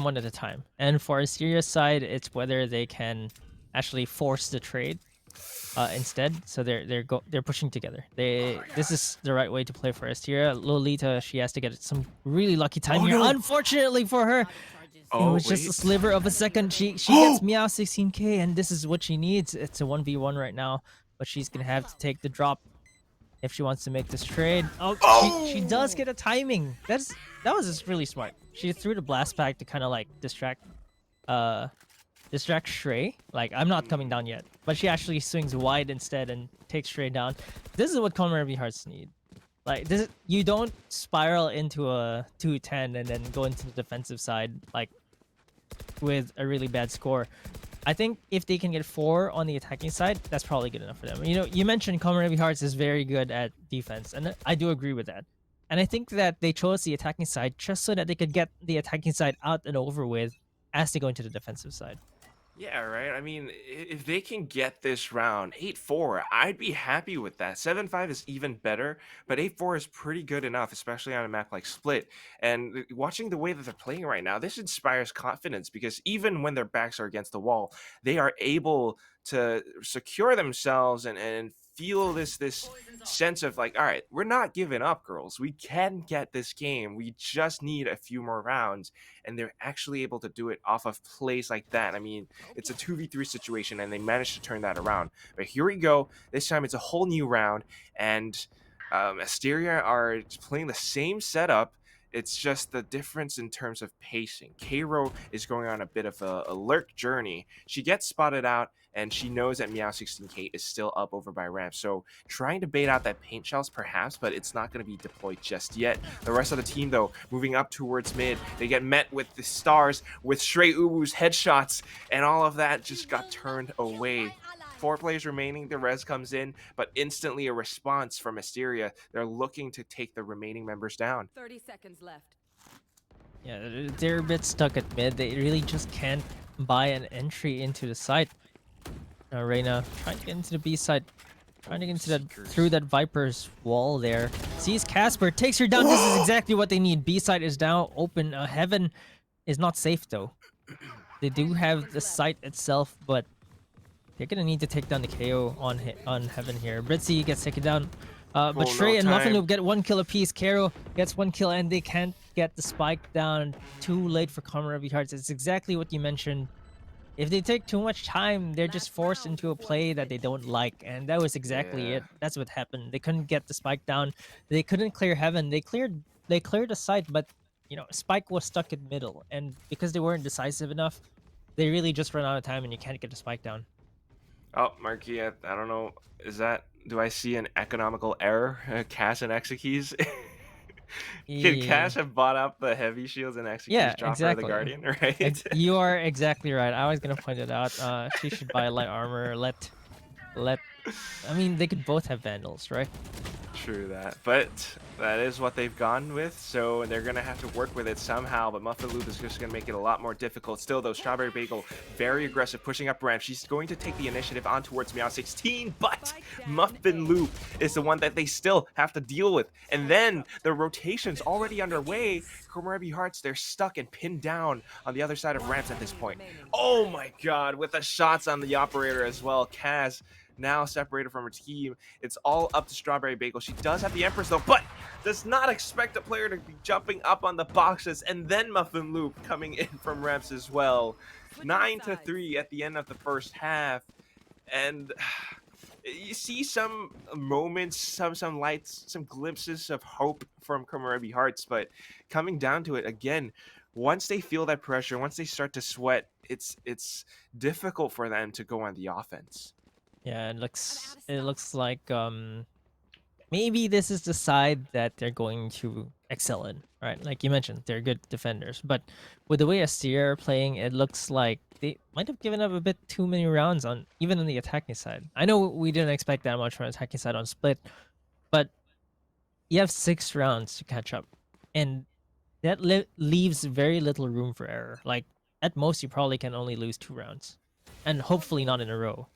one at a time. And for Asteria's side, it's whether they can actually force the trade instead. So they're pushing together. This is the right way to play for Asteria. Lolita, she has to get some really lucky time here. No. Unfortunately for her, it was just a sliver of a second. She gets Meow 16k, and this is what she needs. It's a 1v1 right now, but she's gonna have to take the drop if she wants to make this trade. She does get a timing. That was just really smart. She threw the blast pack to kind of like distract Shrey. Like, I'm not coming down yet, but she actually swings wide instead and takes Shrey down. This is what KOMOREBI Hearts need. Like, you don't spiral into a 2-10 and then go into the defensive side like with a really bad score. I think if they can get 4 on the attacking side, that's probably good enough for them. You know, you mentioned KOMOREBI Hearts is very good at defense, and I do agree with that. And I think that they chose the attacking side just so that they could get the attacking side out and over with as they go into the defensive side. Yeah, right. I mean, if they can get this round 8-4, I'd be happy with that. 7-5 is even better, but 8-4 is pretty good enough, especially on a map like Split. And watching the way that they're playing right now, this inspires confidence because even when their backs are against the wall, they are able to secure themselves and feel this sense of like, all right, we're not giving up, girls. We can get this game. We just need a few more rounds. And they're actually able to do it off of plays like that. I mean, it's a 2v3 situation, and they managed to turn that around. But here we go. This time it's a whole new round, and Asteria are playing the same setup. It's just the difference in terms of pacing. Cairo is going on a bit of a lurk journey. She gets spotted out, and she knows that Meow 16k is still up over by ramp. So trying to bait out that paint shells perhaps, but it's not going to be deployed just yet. The rest of the team, though, moving up towards mid. They get met with the stars, with Stray Uwu's headshots, and all of that just got turned away. 4 players remaining, the res comes in, but instantly a response from Asteria. They're looking to take the remaining members down. 30 seconds left. Yeah, they're a bit stuck at mid. They really just can't buy an entry into the site. Reyna trying to get into the B side, trying to get into through that Viper's wall there. Sees Casper, takes her down. This is exactly what they need. B side is now open. Heaven is not safe though. They do have the site itself, but they're gonna need to take down the KO on Heaven here. Britzy gets taken down, but Shrey and Muffin get 1 kill apiece. Karo gets 1 kill, and they can't get the spike down. Too late for KOMOREBI Hearts. It's exactly what you mentioned. If they take too much time, they're just forced into a play that they don't like, and that was exactly it. That's what happened. They couldn't get the spike down. They couldn't clear Heaven. They cleared the site, but you know, Spike was stuck in middle, and because they weren't decisive enough, they really just ran out of time, and you can't get the spike down. Oh, Marky, I don't know. Do I see an economical error? Cash and Exekeys? Could Yeah, Cash have bought up the heavy shields and yeah, executes drop her the exactly. Guardian, right? You are exactly right. I was gonna point it out. She should buy light armor. Let. I mean, they could both have vandals, right? True that, but that is what they've gone with, so they're gonna have to work with it somehow. But Muffin Loop is just gonna make it a lot more difficult. Still, though, Strawberry Bagel very aggressive, pushing up ramp. She's going to take the initiative on towards Meow 16, but Muffin Loop is the one that they still have to deal with. And then the rotation's already underway. KOMOREBI Hearts, they're stuck and pinned down on the other side of ramps at this point. Oh my God! With the shots on the operator as well, Kaz now separated from her team. It's all up to Strawberry Bagel. She does have the Empress though, but does not expect a player to be jumping up on the boxes, and then Muffin Loop coming in from ramps as well. 9-3 at the end of the first half, and you see some moments, some lights, some glimpses of hope from KOMOREBI Hearts, but coming down to it again, once they feel that pressure, once they start to sweat, it's difficult for them to go on the offense. Yeah, it looks like maybe this is the side that they're going to excel in, right? Like you mentioned, they're good defenders, but with the way Asteria are playing, it looks like they might have given up a bit too many rounds on even on the attacking side. I know we didn't expect that much from the attacking side on split, but you have 6 rounds to catch up, and that leaves very little room for error. Like at most, you probably can only lose 2 rounds, and hopefully not in a row.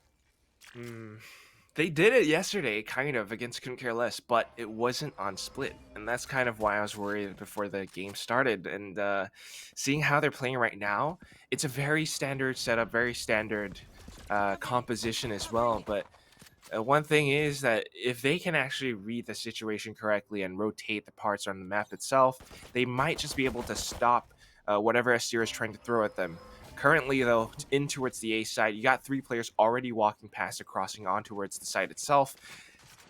They did it yesterday, kind of, against Couldn't Care Less, but it wasn't on split. And that's kind of why I was worried before the game started. And seeing how they're playing right now, it's a very standard setup, very standard composition as well. But one thing is that if they can actually read the situation correctly and rotate the parts on the map itself, they might just be able to stop whatever Asteria is trying to throw at them. Currently, though, in towards the A side, you got 3 players already walking past and crossing on towards the site itself.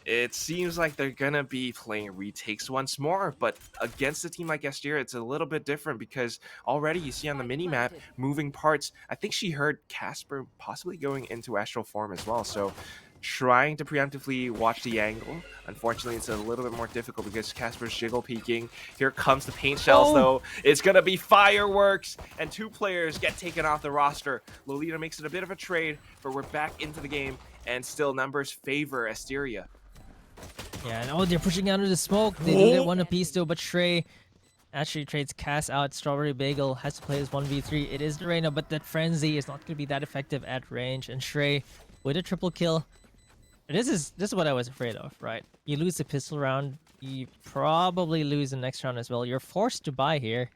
It seems like they're going to be playing retakes once more, but against a team like Asteria, it's a little bit different because already you see on the mini-map moving parts. I think she heard Casper possibly going into astral form as well, so trying to preemptively watch the angle. Unfortunately, it's a little bit more difficult because Casper's jiggle peeking. Here comes the paint shells, though. It's going to be fireworks, and 2 players get taken off the roster. Lolita makes it a bit of a trade, but we're back into the game, and still numbers favor Asteria. Yeah, and oh, they're pushing out of the smoke. They do get 1 apiece though, but Shrey actually trades Cass out. Strawberry Bagel has to play this 1v3. It is the Reyna, but that Frenzy is not going to be that effective at range, and Shrey with a triple kill. This is what I was afraid of, right? You lose the pistol round, you probably lose the next round as well. You're forced to buy here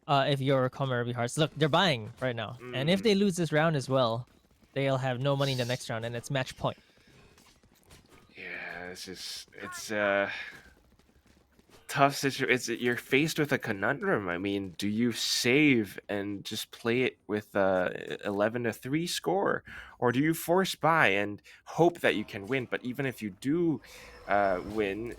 if you're KOMOREBI Hearts. Look, they're buying right now. And if they lose this round as well, they'll have no money in the next round, and it's match point. Yeah, it's tough situation. You're faced with a conundrum. I mean, do you save and just play it with 11-3 score, or do you force buy and hope that you can win? But even if you do win,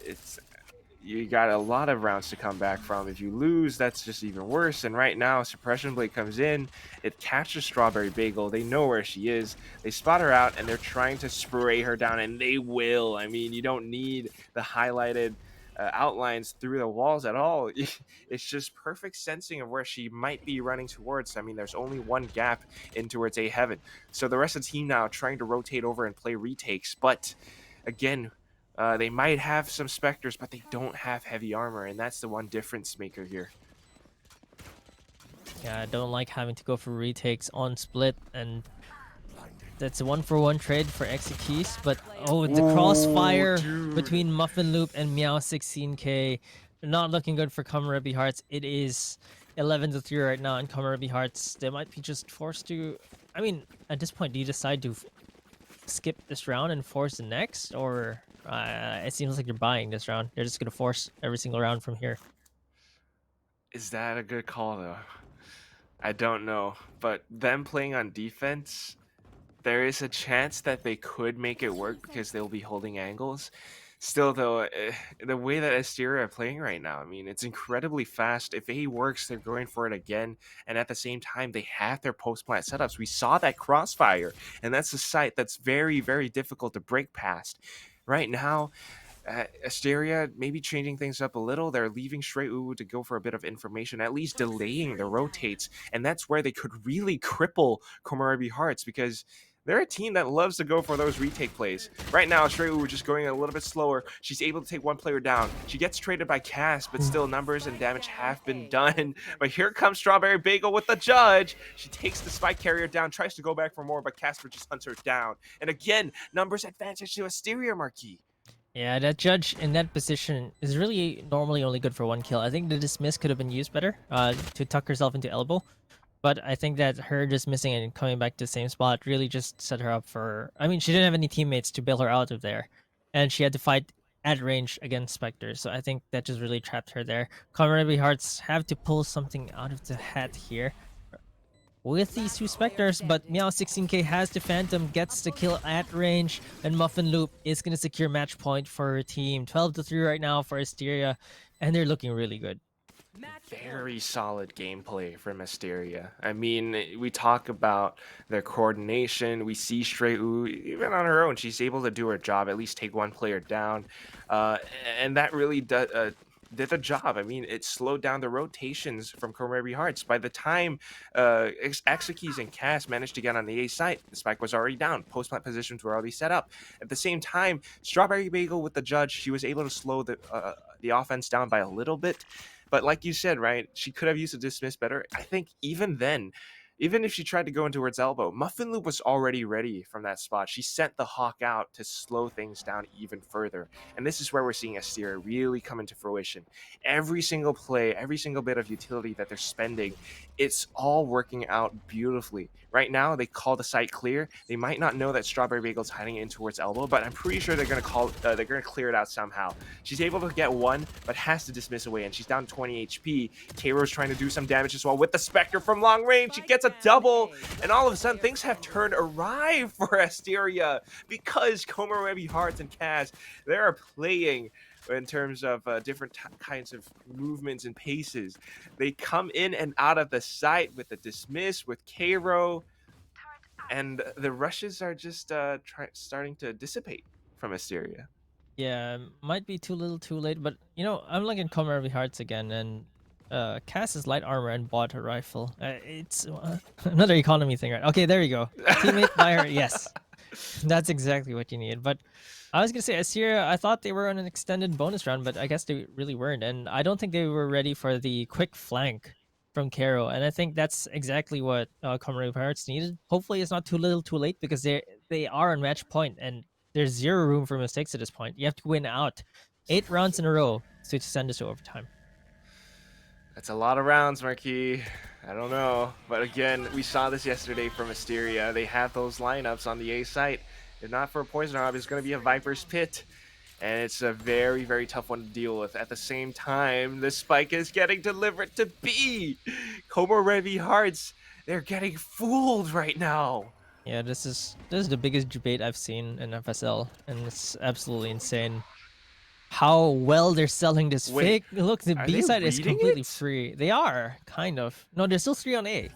you got a lot of rounds to come back from. If you lose, that's just even worse. And right now, Suppression Blade comes in. It catches Strawberry Bagel. They know where she is. They spot her out, and they're trying to spray her down, and they will. I mean, you don't need the highlighted outlines through the walls at all. It's just perfect sensing of where she might be running towards. I mean, there's only 1 gap in towards A heaven. So the rest of the team now trying to rotate over and play retakes. But again, they might have some Spectres, but they don't have heavy armor, and that's the one difference maker here. Yeah, I don't like having to go for retakes on split, and that's a 1-for-1 trade for Exekeys, but oh, the crossfire between Muffin Loop and Meow 16k, not looking good for KOMOREBI Hearts. It is 11-3 right now, and KOMOREBI Hearts, they might be just forced to. I mean, at this point, do you decide to skip this round and force the next, or it seems like you're buying this round? They're just gonna force every single round from here. Is that a good call though? I don't know, but them playing on defense, there is a chance that they could make it work because they'll be holding angles. Still, though, the way that Asteria are playing right now, I mean, it's incredibly fast. If A works, they're going for it again. And at the same time, they have their post-plant setups. We saw that crossfire, and that's a site that's very, very difficult to break past. Right now, Asteria maybe changing things up a little. They're leaving Shrey Uwu to go for a bit of information, at least delaying the rotates, and that's where they could really cripple KOMOREBI Hearts, because they're a team that loves to go for those retake plays. Right now, Shrey Uwu just going a little bit slower. She's able to take one player down. She gets traded by Cass, but still numbers and damage have been done. But here comes Strawberry Bagel with the judge. She takes the spike carrier down, tries to go back for more, but Casper just hunts her down. And again, numbers advantage to Asteria, Marquis. Yeah, that judge in that position is really normally only good for one kill. I think the dismiss could have been used better to tuck herself into elbow. But I think that her just missing and coming back to the same spot really just set her up for... I mean, she didn't have any teammates to bail her out of there. And she had to fight at range against Spectre. So I think that just really trapped her there. KOMOREBI Hearts have to pull something out of the hat here with these two Spectres, but Meow16k has the Phantom, gets the kill at range, and Muffin Loop is going to secure match point for her team. 12-3 right now for Asteria, and they're looking really good. Very solid gameplay from Asteria. I mean, we talk about their coordination. We see Shrey Uwu, even on her own, she's able to do her job, at least take one player down. And that really did the job. I mean, it slowed down the rotations from KOMOREBI Hearts. By the time Exekis and Cass managed to get on the A site, the spike was already down. Post-plant positions were already set up. At the same time, Strawberry Bagel with the judge, she was able to slow the offense down by a little bit. But like you said, right, she could have used a dismiss better. I think even then, even if she tried to go into towards elbow, Muffin Loop was already ready from that spot. She sent the Hawk out to slow things down even further. And this is where we're seeing Asteria really come into fruition. Every single play, every single bit of utility that they're spending, it's all working out beautifully. Right now, they call the site clear. They might not know that Strawberry Bagel's hiding in towards elbow, but I'm pretty sure they're gonna clear it out somehow. She's able to get one, but has to dismiss away, and she's down 20 HP. Kairo's trying to do some damage as well with the Spectre from long range. She gets a double, and all of a sudden things have turned awry for Asteria, because KOMOREBI Hearts and Cass, they are playing in terms of different kinds of movements and paces. They come in and out of the site with the dismiss, with Kairo, and the rushes are just starting to dissipate from Asteria. Yeah, might be too little too late, but you know, I'm looking at KOMOREBI Hearts again, and Cass is light armor and bought a rifle. It's another economy thing, right? Okay, there you go. Teammate buy her. Yes, that's exactly what you need. But I was gonna say Asteria, I thought they were on an extended bonus round, but I guess they really weren't, and I don't think they were ready for the quick flank from Kairo, and I think that's exactly what KOMOREBI Hearts needed. Hopefully, it's not too little too late, because they are on match point, and there's zero room for mistakes at this point. You have to win out 8 rounds in a row to send us to overtime. That's a lot of rounds, Marquis. I don't know. But again, we saw this yesterday from Asteria. They have those lineups on the A site. If not for a Poison Orb, it's going to be a Viper's Pit. And it's a very, very tough one to deal with. At the same time, the spike is getting delivered to B. KOMOREBI Hearts, they're getting fooled right now. Yeah, this is the biggest debate I've seen in FSL, and it's absolutely insane how well they're selling this fake. Look, the B side is completely free. They are, kind of. No, there's still 3 on A.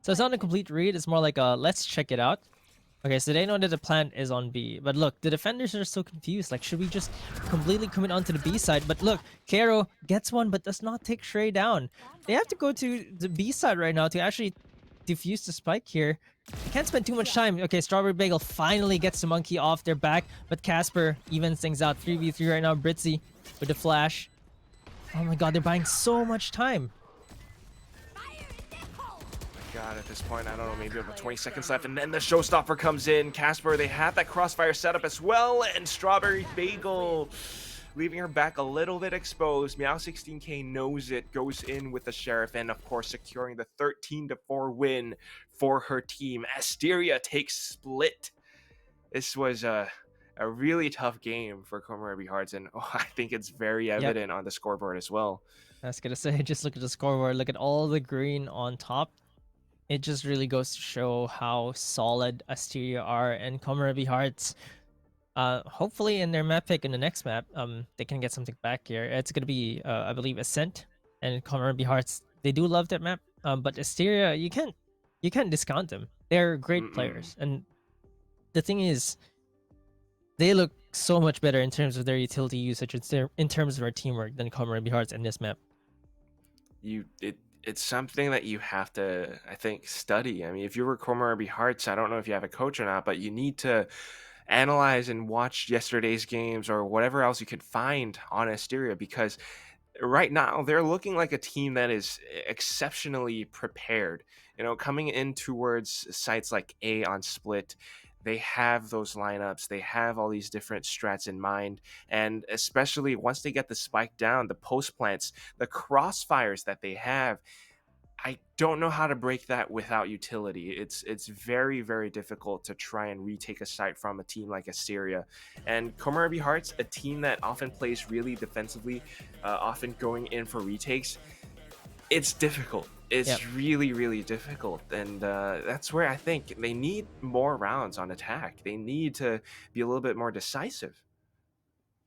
So it's not a complete read, it's more like a let's check it out. Okay, so they know that the plant is on B. But look, the defenders are so confused. Like, should we just completely commit onto the B side? But look, Kairo gets one but does not take Shrey down. They have to go to the B side right now to actually defuse the spike here. They can't spend too much time. Okay, Strawberry Bagel finally gets the monkey off their back, but Casper evens things out. 3v3 right now. Britzy with the flash. Oh my god, they're buying so much time. God, at this point, I don't know, maybe about 20 seconds left, and then the showstopper comes in. Casper, they have that crossfire setup as well, and Strawberry Bagel leaving her back a little bit exposed. Meow16k knows it, goes in with the Sheriff, and of course securing the 13-4 win for her team. Asteria takes split. This was a really tough game for KOMOREBI Hearts, and I think it's very evident on the scoreboard as well. I was gonna say, just look at the scoreboard, look at all the green on top. It just really goes to show how solid Asteria are, and KOMOREBI Hearts, hopefully in their map pick in the next map, they can get something back here. It's gonna be, I believe, Ascent, and KOMOREBI Hearts, they do love that map, but Asteria, you can't discount them. They're great players, and the thing is, they look so much better in terms of their utility usage, in terms of their teamwork than KOMOREBI Hearts in this map. It's something that you have to, I think, study. I mean, if you were KOMOREBI Hearts, I don't know if you have a coach or not, but you need to analyze and watch yesterday's games or whatever else you could find on Asteria, because right now they're looking like a team that is exceptionally prepared. You know, coming in towards sites like A on Split, they have those lineups, they have all these different strats in mind, and especially once they get the spike down, the post plants, the crossfires that they have, I don't know how to break that without utility. It's very, very difficult to try and retake a site from a team like Asteria. And KOMOREBI Hearts, a team that often plays really defensively, often going in for retakes, it's difficult. It's Yep. really, really difficult. And that's where I think they need more rounds on attack. They need to be a little bit more decisive.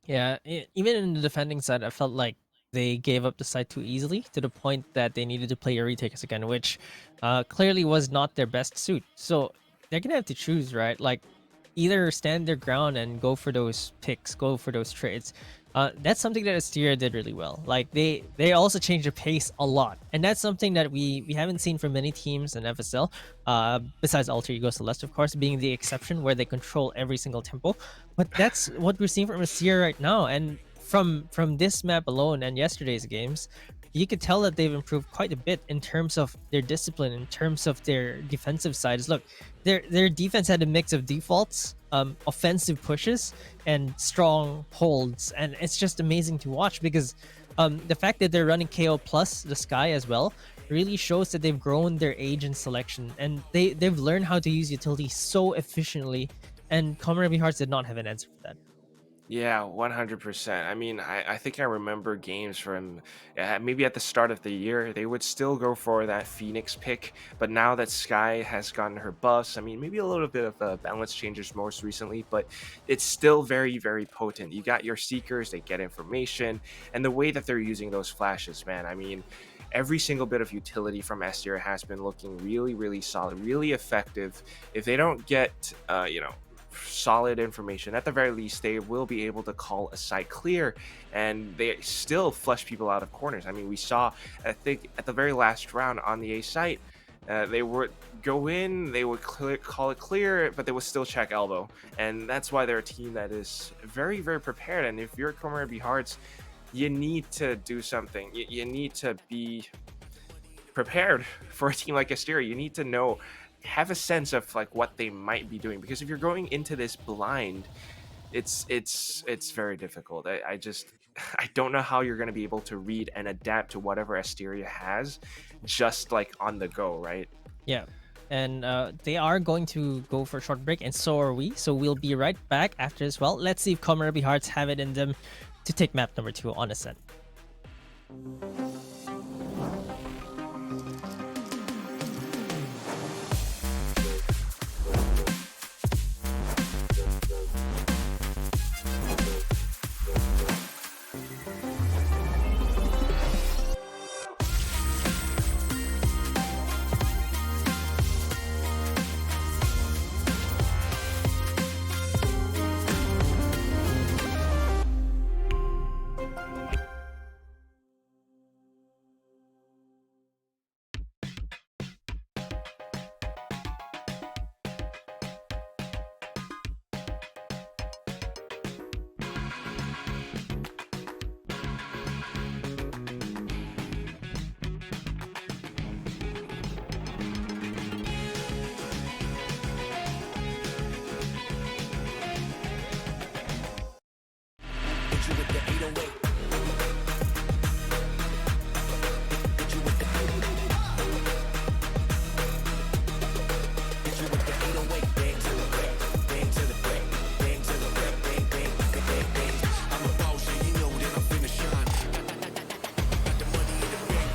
Yeah, even in the defending side, I felt like they gave up the side too easily to the point that they needed to play a retakes again, which clearly was not their best suit. So they're gonna have to choose, right? Like either stand their ground and go for those picks, go for those trades. That's something that Asteria did really well. Like they also changed the pace a lot, and that's something that we haven't seen from many teams in FSL. Besides Alter Ego Celeste, of course, being the exception where they control every single tempo. But that's what we're seeing from Asteria right now, and from this map alone and yesterday's games, you could tell that they've improved quite a bit in terms of their discipline, in terms of their defensive sides. Look, their defense had a mix of defaults, offensive pushes, and strong holds, and it's just amazing to watch because the fact that they're running KO plus the Sky as well really shows that they've grown their age and selection, and they've learned how to use utility so efficiently. And KOMOREBI Hearts did not have an answer for that. Yeah, 100%. I mean, I think I remember games from maybe at the start of the year, they would still go for that Phoenix pick. But now that Sky has gotten her buffs, I mean, maybe a little bit of balance changes most recently, but it's still very, very potent. You got your Seekers, they get information, and the way that they're using those flashes, man, I mean, every single bit of utility from Asteria has been looking really, really solid, really effective. If they don't get, solid information, at the very least they will be able to call a site clear, and they still flush people out of corners. I mean, we saw, I think at the very last round on the A site, they would go in, they would call it clear, but they would still check elbow, and that's why they're a team that is very, very prepared. And if you're KOMOREBI Hearts, you need to do something. You need to be prepared for a team like Asteria. You need to know, have a sense of like what they might be doing, because if you're going into this blind, it's very difficult. I just I don't know how you're going to be able to read and adapt to whatever Asteria has, just like on the go, right? Yeah. And they are going to go for a short break, and so are we. So we'll be right back after as well. Let's see if KOMOREBI Hearts have it in them to take map number 2 on Ascent. Hit you with the 808. Hit you with the 808. Bang to the break, bang to the break, bang to the break, bang, bang, bang, bang, bang. I'm a boss, yeah, you know that I'm finna shine. Got the money in the bank.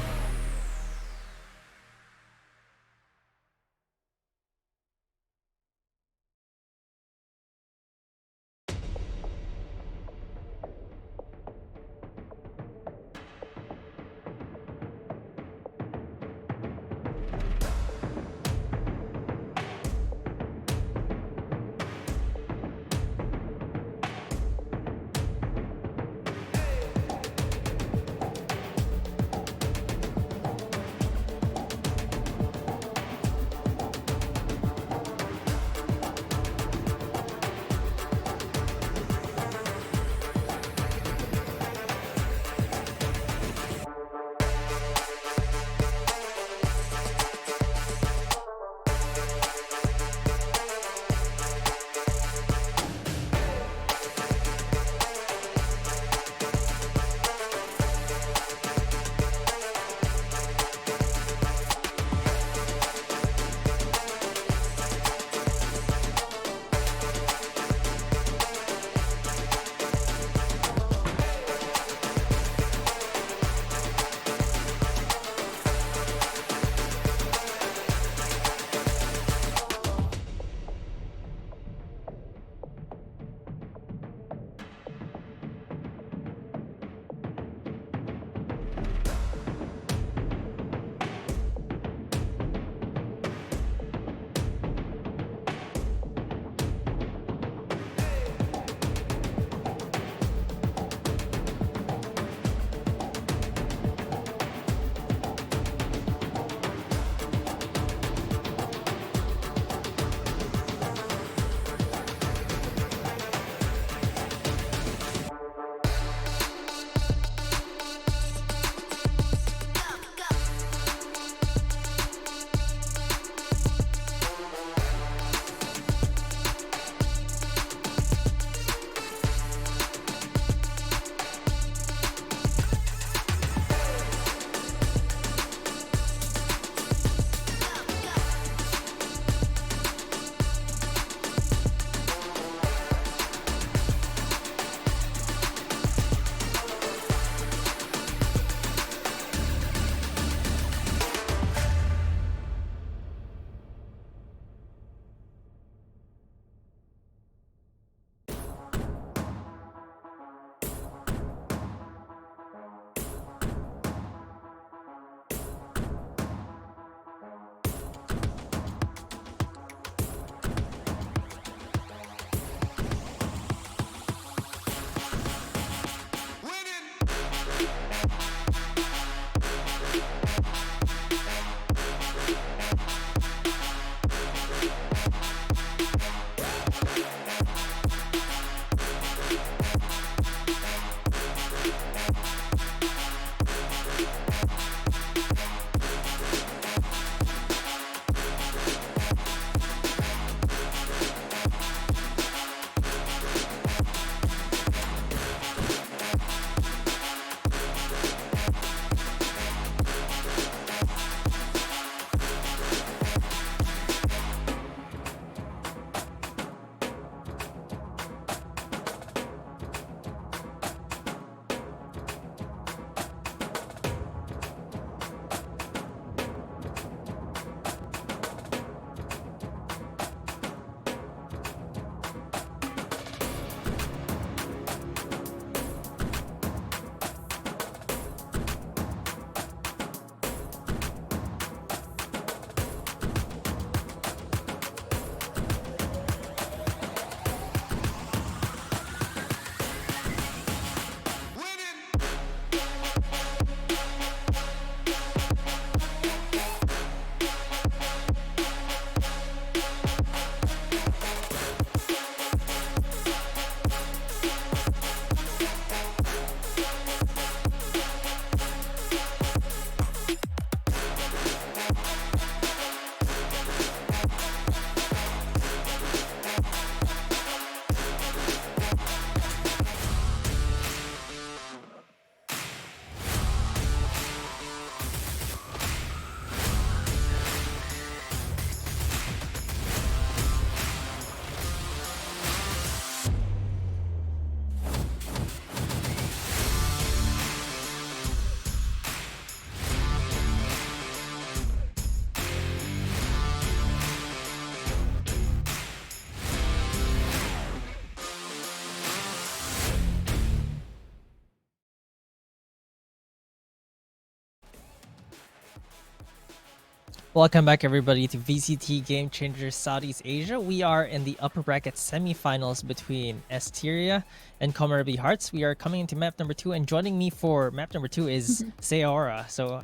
Welcome back, everybody, to VCT Game Changers Southeast Asia. We are in the upper bracket semifinals between Asteria and KOMOREBI Hearts. We are coming into map number 2, and joining me for map number 2 is Seora. So,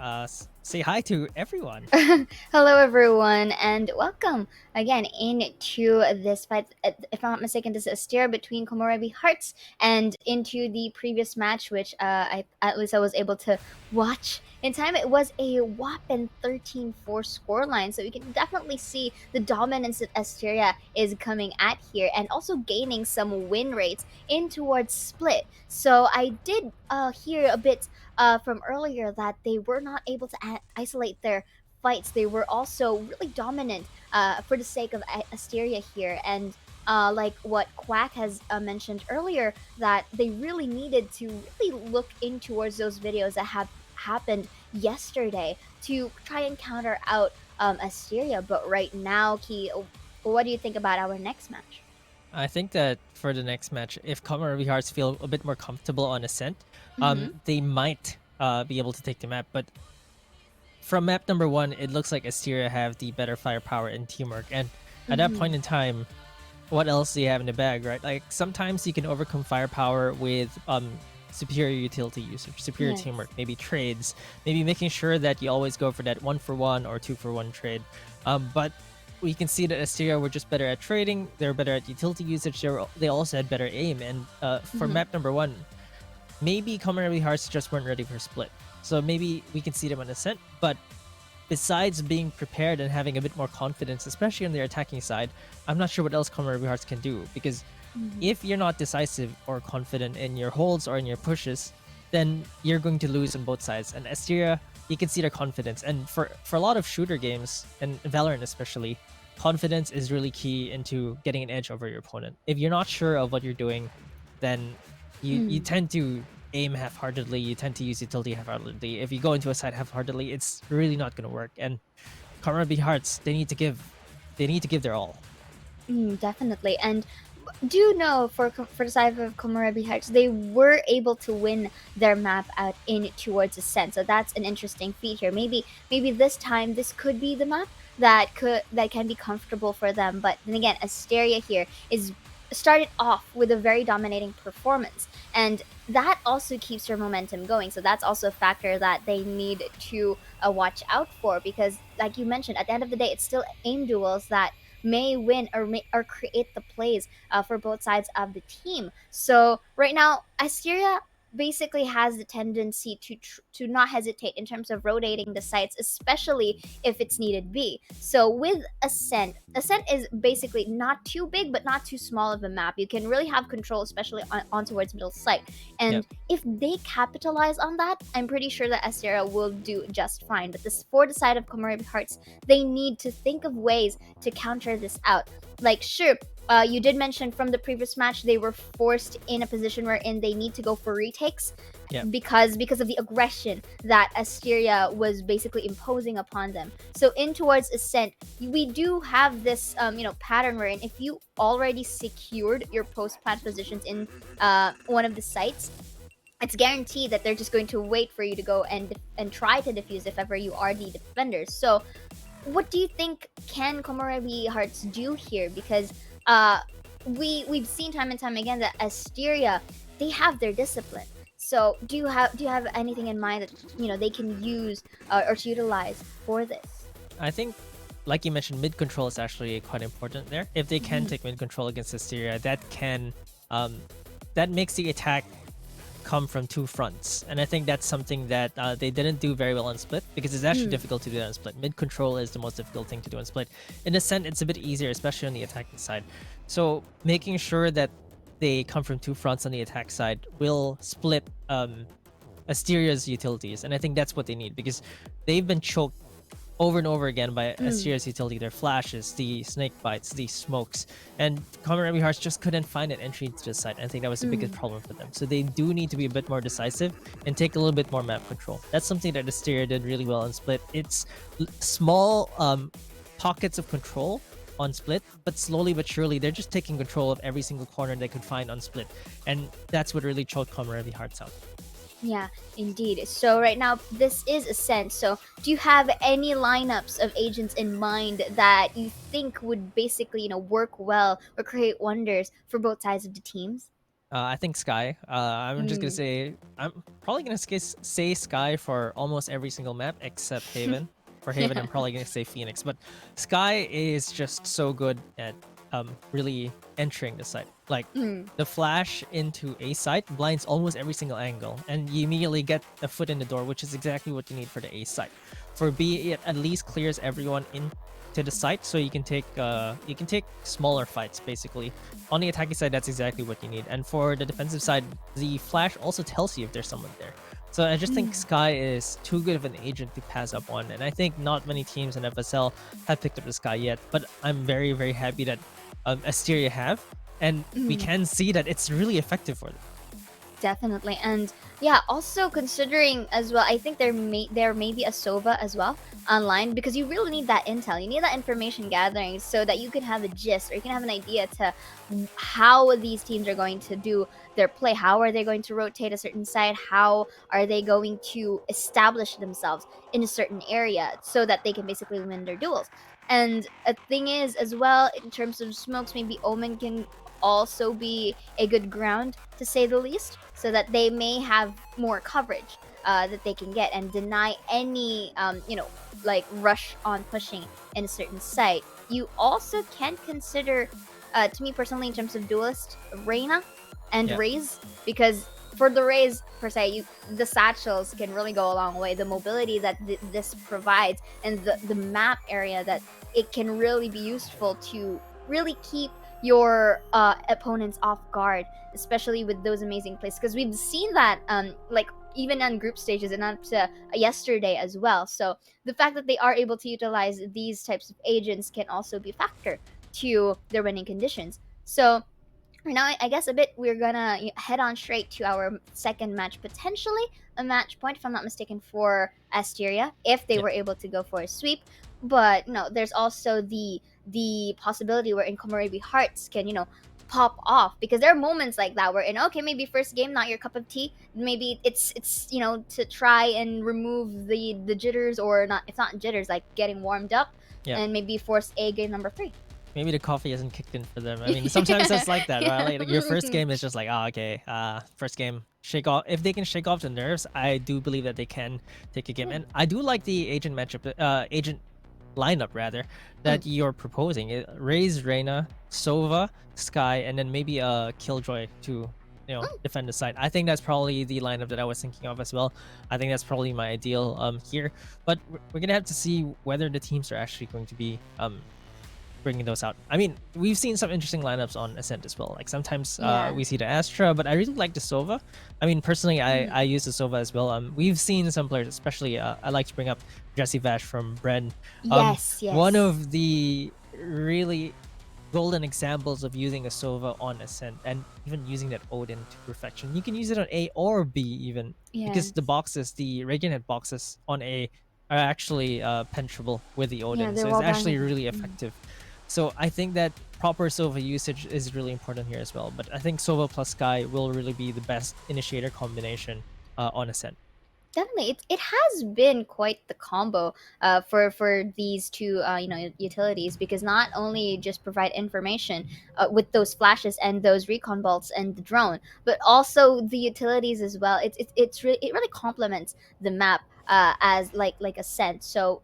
say hi to everyone. Hello, everyone, and welcome again into this fight. If I'm not mistaken, this is a steer between KOMOREBI Hearts, and into the previous match, which at least I was able to watch in time. It was a whopping 13-4 scoreline, so you can definitely see the dominance that Asteria is coming at here, and also gaining some win rates in towards split. So I did hear a bit from earlier that they were not able to isolate their fights. They were also really dominant for the sake of Asteria here. And like what Quack has mentioned earlier, that they really needed to really look in towards those videos that have happened yesterday to try and counter out Asteria. But right now, Key, what do you think about our next match? I think that for the next match, if KOMOREBI Hearts feel a bit more comfortable on Ascent, they might be able to take the map. But from map number 1, it looks like Asteria have the better firepower and teamwork. And at that point in time, what else do you have in the bag, right? Like, sometimes you can overcome firepower with superior utility usage, superior teamwork, maybe trades, maybe making sure that you always go for that 1-for-1 or 2-for-1 trade. But we can see that Asteria were just better at trading, they're better at utility usage, they also had better aim. And for map number 1, maybe KOMOREBI Hearts just weren't ready for split. So maybe we can see them on Ascent, but besides being prepared and having a bit more confidence, especially on their attacking side, I'm not sure what else KOMOREBI Hearts can do, because if you're not decisive or confident in your holds or in your pushes, then you're going to lose on both sides. And Asteria, you can see their confidence. And for a lot of shooter games, and Valorant especially, confidence is really key into getting an edge over your opponent. If you're not sure of what you're doing, then you tend to aim half-heartedly, you tend to use utility half-heartedly. If you go into a side half-heartedly, it's really not going to work. And KOMOREBI Hearts, they need to give their all. Definitely. And do know for the side of KOMOREBI Hearts, they were able to win their map out in towards Ascent. So that's an interesting feat here. Maybe this time this could be the map that can be comfortable for them. But then again, Asteria here is started off with a very dominating performance, and that also keeps their momentum going. So that's also a factor that they need to watch out for, because like you mentioned, at the end of the day, it's still aim duels that may win or create the plays for both sides of the team. So right now, Asteria basically has the tendency to not hesitate in terms of rotating the sites, especially if it's needed be. So with Ascent is basically not too big but not too small of a map. You can really have control, especially on towards middle site. And if they capitalize on that, I'm pretty sure that Asteria will do just fine. But for the side of KOMOREBI Hearts, they need to think of ways to counter this out. Like, sure, you did mention from the previous match they were forced in a position wherein they need to go for retakes because of the aggression that Asteria was basically imposing upon them. So in towards Ascent, we do have this pattern wherein if you already secured your post-plant positions in one of the sites, it's guaranteed that they're just going to wait for you to go and try to defuse if ever you are the defenders. So what do you think can KOMOREBI Hearts do here? Because we've seen time and time again that Asteria, they have their discipline. So do you have anything in mind that they can use or to utilize for this? I think, like you mentioned, mid control is actually quite important there. If they can take mid control against Asteria, that can that makes the attack come from two fronts, and I think that's something that they didn't do very well on split, because it's actually difficult to do that on split. Mid control is the most difficult thing to do on split. In Ascent, it's a bit easier, especially on the attacking side. So making sure that they come from two fronts on the attack side will split Asteria's utilities, and I think that's what they need, because they've been choked over and over again by Asteria's utility, their flashes, the snake bites, the smokes, and KOMOREBI Hearts just couldn't find an entry to the site. I think that was the biggest problem for them. So they do need to be a bit more decisive and take a little bit more map control. That's something that Asteria did really well on split. It's small pockets of control on split, but slowly but surely they're just taking control of every single corner they could find on split, and that's what really choked KOMOREBI Hearts out. Yeah, indeed. So right now, this is Ascent. So do you have any lineups of agents in mind that you think would basically, work well or create wonders for both sides of the teams? I think Sky. I'm just gonna Mm. say I'm probably gonna say Sky for almost every single map except Haven. For Haven, Yeah. I'm probably gonna say Phoenix, but Sky is just so good at really entering the site. Like Mm. the flash into a site blinds almost every single angle, and you immediately get a foot in the door, which is exactly what you need for the A site. For B, it at least clears everyone into the site, so you can take smaller fights basically. On the attacking side, that's exactly what you need. And for the defensive side, the flash also tells you if there's someone there. So I just think Sky is too good of an agent to pass up on, and I think not many teams in FSL have picked up the Sky yet. But I'm very, very happy that Asteria have, and we Mm. can see that it's really effective for them. Definitely, and yeah, also considering as well, I think there may be a Sova as well online because you really need that intel. You need that information gathering so that you can have a gist or you can have an idea to how these teams are going to do their play. How are they going to rotate a certain side? How are they going to establish themselves in a certain area so that they can basically win their duels? And a thing is, as well, in terms of smokes, maybe Omen can also be a good ground to say the least, so that they may have more coverage that they can get and deny any like rush on pushing in a certain site. You also can consider, to me personally, in terms of duelist, Reina and Yeah. Raze, because for the Raze per se, the satchels can really go a long way. The mobility that this provides and the map area that it can really be useful to really keep your opponents off guard, especially with those amazing plays. Because we've seen that, like even on group stages and up to yesterday as well. So the fact that they are able to utilize these types of agents can also be a factor to their winning conditions. So right now, I guess a bit we're gonna head on straight to our second match, potentially a match point, if I'm not mistaken, for Asteria, if they Yeah. were able to go for a sweep. But no, there's also the possibility where in KOMOREBI Hearts can pop off, because there are moments like that where in okay, maybe first game not your cup of tea, maybe it's to try and remove the jitters, or not, if not jitters, like getting warmed up, Yeah. and maybe force a game number 3. Maybe the coffee hasn't kicked in for them. I mean, sometimes it's like that, right? Like your first game is just like, oh, okay, first game, shake off. If they can shake off the nerves, I do believe that they can take a game. And I do like the agent matchup, agent lineup rather, that you're proposing. Raze, Reyna, Sova, Sky, and then maybe a Killjoy to defend the side. I think that's probably the lineup that I was thinking of as well. I think that's probably my ideal here. But we're gonna have to see whether the teams are actually going to be bringing those out. I mean, we've seen some interesting lineups on Ascent as well. Like sometimes Yeah. we see the Astra, but I really like the Sova. I mean, personally, I use the Sova as well. We've seen some players, especially I like to bring up Jesse Vash from Bren. Yes, yes. One of the really golden examples of using a Sova on Ascent and even using that Odin to perfection. You can use it on A or B even, because the boxes, the Radiant boxes on A are actually penetrable with the Odin. they're So well it's actually balanced. really effective. So I think that proper Sova usage is really important here as well. But I think Sova plus Sky will really be the best initiator combination on Ascent. Definitely, it has been quite the combo for these two utilities, because not only just provide information with those flashes and those recon bolts and the drone, but also the utilities as well. It really complements the map as like Ascent. So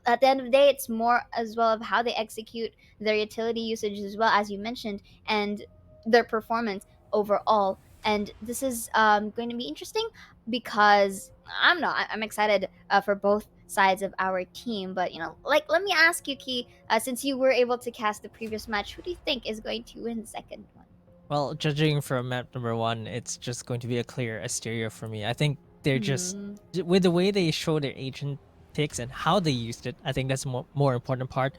at the end of the day, it's more as well of how they execute their utility usage as well, as you mentioned, and their performance overall. And this is going to be interesting, because I'm excited for both sides of our team. But like, let me ask you, Key, since you were able to cast the previous match, who do you think is going to win the second one? Well, judging from map number 1, it's just going to be a clear Asteria for me. I think they're just, with the way they show their agent picks and how they used it, I think that's more important part.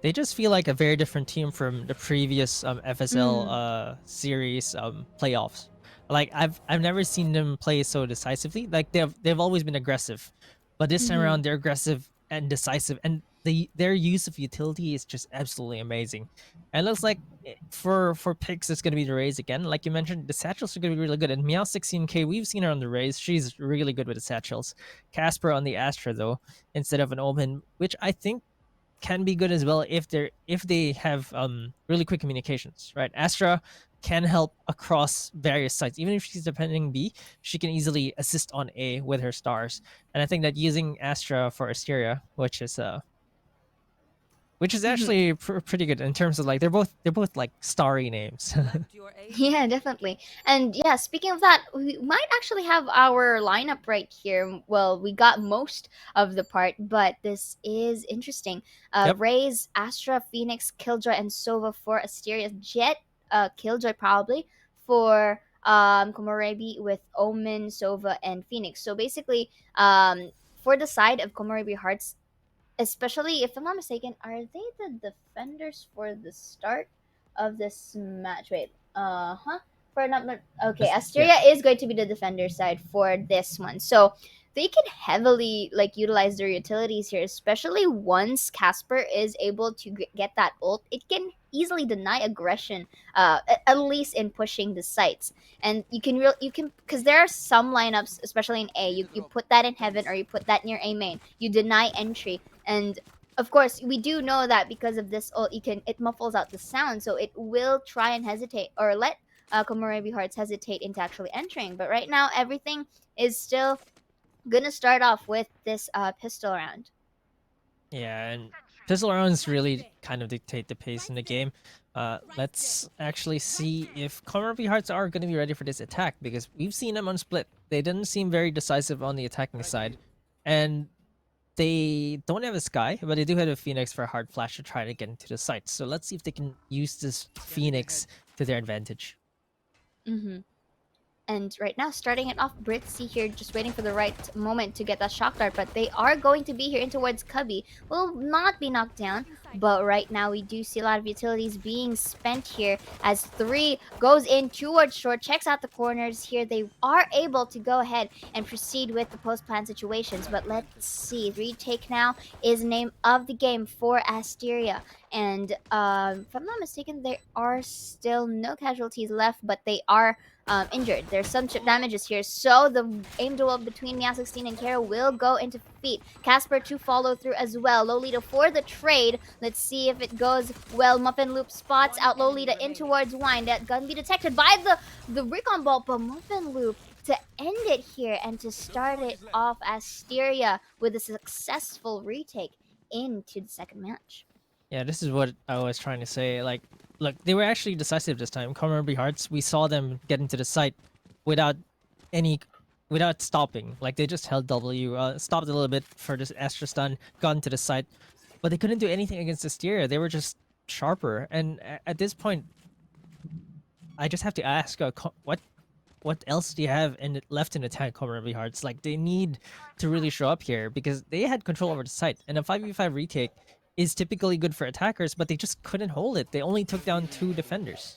They just feel like a very different team from the previous FSL series playoffs. Like I've never seen them play so decisively. Like they've always been aggressive, but this time around they're aggressive and decisive, and their use of utility is just absolutely amazing. And it looks like for picks it's gonna be the Raze again. Like you mentioned, the satchels are gonna be really good. And Meow 16K, we've seen her on the Raze. She's really good with the satchels. Casper on the Astra though, instead of an Omen, which I think can be good as well if they have really quick communications, right? Astra can help across various sites. Even if she's defending B, she can easily assist on A with her stars. And I think that using Astra for Asteria, which is Mhm. actually pretty good in terms of like they're both like starry names. Yeah, definitely. And yeah, speaking of that, we might actually have our lineup right here. Well, we got most of the part, but this is interesting. Yep. Raze, Astra, Phoenix, Killjoy, and Sova for Asteria. Jet, Killjoy probably for Komorebi with Omen, Sova, and Phoenix. So basically, for the side of Komorebi Hearts, especially if I'm not mistaken, are they the defenders for the start of this match? Wait, For not okay, Yeah. Asteria is going to be the defender side for this one, so they can heavily like utilize their utilities here, especially once Casper is able to get that ult. It can easily deny aggression, at least in pushing the sites. And you can because there are some lineups, especially in A, you put that in heaven or you put that near A main, you deny entry, and of course we do know that because of this ult, it muffles out the sound, so it will try and hesitate or let Komorebi Hearts hesitate into actually entering. But right now everything is still gonna start off with this pistol round. Yeah, and pistol rounds really kind of dictate the pace in the game. Let's actually see if KOMOREBI Hearts are going to be ready for this attack, because we've seen them on split. They didn't seem very decisive on the attacking side, and they don't have a Sky, but they do have a Phoenix for a hard flash to try to get into the site. So let's see if they can use this Phoenix to their advantage. Mm-hmm. And right now, starting it off, Britzy here, just waiting for the right moment to get that shock dart. But they are going to be here in towards Cubby. Will not be knocked down. But right now, we do see a lot of utilities being spent here as 3 goes in towards short, checks out the corners here. They are able to go ahead and proceed with the post-plan situations. But let's see. Retake now is the name of the game for Asteria. And if I'm not mistaken, there are still no casualties left, but they are injured. There's some chip damages here, so the aim duel between Meow 16 and Kara will go into feet. Casper to follow through as well. Lolita for the trade. Let's see if it goes well. Muffin Loop spots out Lolita in towards Wine. That gun be detected by the recon ball, but Muffin Loop to end it here and to start it off Asteria with a successful retake into the second match. Yeah, this is what I was trying to say. Like, look, they were actually decisive this time. KOMOREBI Hearts, we saw them get into the site without any, without stopping. Like, they just held W, stopped a little bit for this Astra stun, got into the site, but they couldn't do anything against Asteria. They were just sharper. And at this point, I just have to ask, what else do you have left in attack, KOMOREBI Hearts? Like, they need to really show up here because they had control over the site, and a 5v5 retake is typically good for attackers, but they just couldn't hold it. They only took down 2 defenders.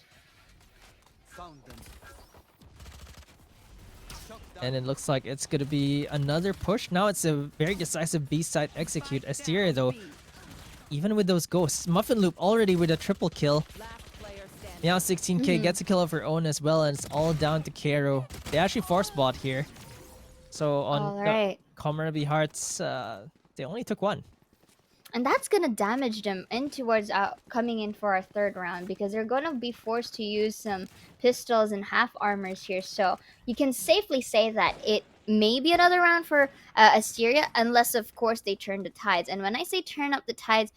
And it looks like it's gonna be another push. Now it's a very decisive B side execute. Asteria though, even with those ghosts, Muffin Loop already with a triple kill. Now 16K gets a kill of her own as well, and it's all down to Kero. They actually force bot here. So on the KOMOREBI Hearts, they only took 1. And that's going to damage them in towards coming in for our third round, because they're going to be forced to use some pistols and half armors here. So you can safely say that it may be another round for Asteria, unless, of course, they turn the tides. And when I say turn up the tides,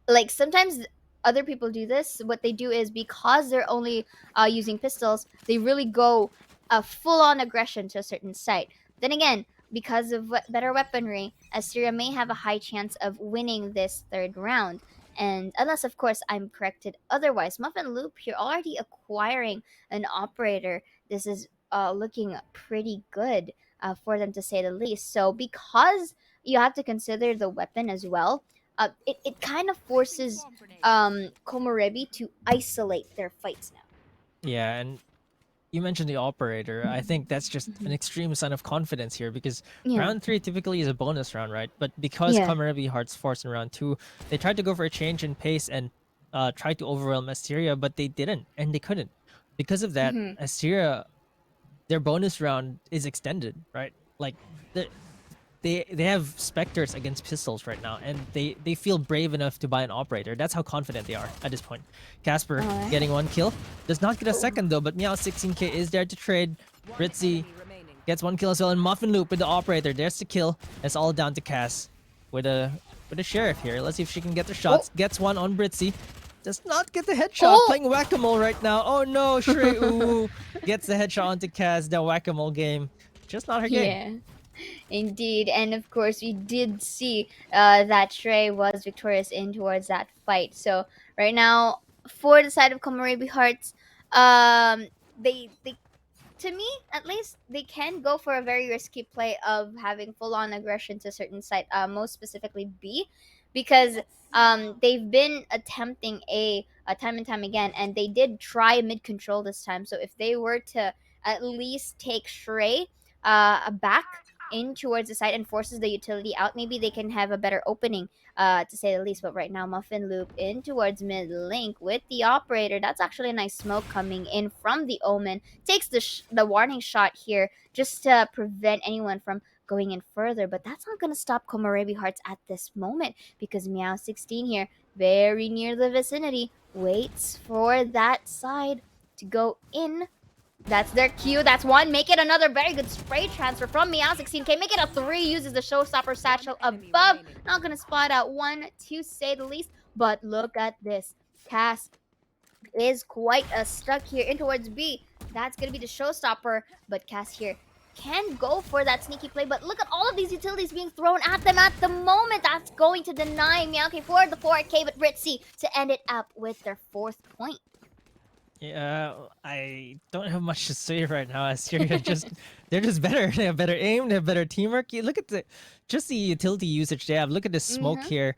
like sometimes other people do this. What they do is, because they're only using pistols, they really go full-on aggression to a certain site. Then again, because of better weaponry, Asteria may have a high chance of winning this third round. And unless, of course, I'm corrected otherwise. Muffin Loop here already acquiring an operator. This is looking pretty good for them, to say the least. So because you have to consider the weapon as well, it kind of forces KOMOREBI to isolate their fights now. Yeah, and you mentioned the operator. I think that's just an extreme sign of confidence here because Yeah. round 3 typically is a bonus round, right? But because Yeah. KOMOREBI Hearts forced in round 2, they tried to go for a change in pace and tried to overwhelm Asteria, but they didn't and they couldn't. Because of that, Mhm. Asteria, their bonus round is extended, right? Like the they have specters against pistols right now, and they feel brave enough to buy an operator. That's how confident they are at this point. Casper Alright. getting 1 kill, does not get a second though, but Meow 16k is there to trade. Britzy gets 1 kill as well, and Muffin Loop with the operator. There's the kill. It's all down to Cass with a sheriff here. Let's see if she can get the shots. Gets one on Britzy. Does not get the headshot. Oh! Playing whack-a-mole right now. Oh no, Shrey Uwu gets the headshot onto Cass. The whack-a-mole game, just not her game. Yeah, indeed. And of course, we did see that Shrey was victorious in towards that fight. So right now, for the side of KOMOREBI Hearts, they to me at least they can go for a very risky play of having full-on aggression to a certain site, most specifically B, because they've been attempting a time and time again, and they did try mid control this time. So if they were to at least take Shrey back in towards the site and forces the utility out, maybe they can have a better opening, to say the least. But right now, Muffin Loop in towards mid link with the operator. That's actually a nice smoke coming in from the Omen. Takes the warning shot here just to prevent anyone from going in further. But that's not going to stop KOMOREBI Hearts at this moment, because Meow 16 here, very near the vicinity, waits for that side to go in. That's their cue. That's one. Make it another very good spray transfer from Meow 16k. Make it a 3. Uses the showstopper satchel above. Not going to spot out 1, to say the least. But look at this. Cass is quite stuck here in towards B. That's going to be the showstopper. But Cass here can go for that sneaky play. But look at all of these utilities being thrown at them at the moment. That's going to deny Meowk for the 4K. But Britzy to end it up with their 4th point. Yeah, I don't have much to say right now. Asteria they're just better. They have better aim, they have better teamwork. You look at the utility usage they have. Look at the smoke here.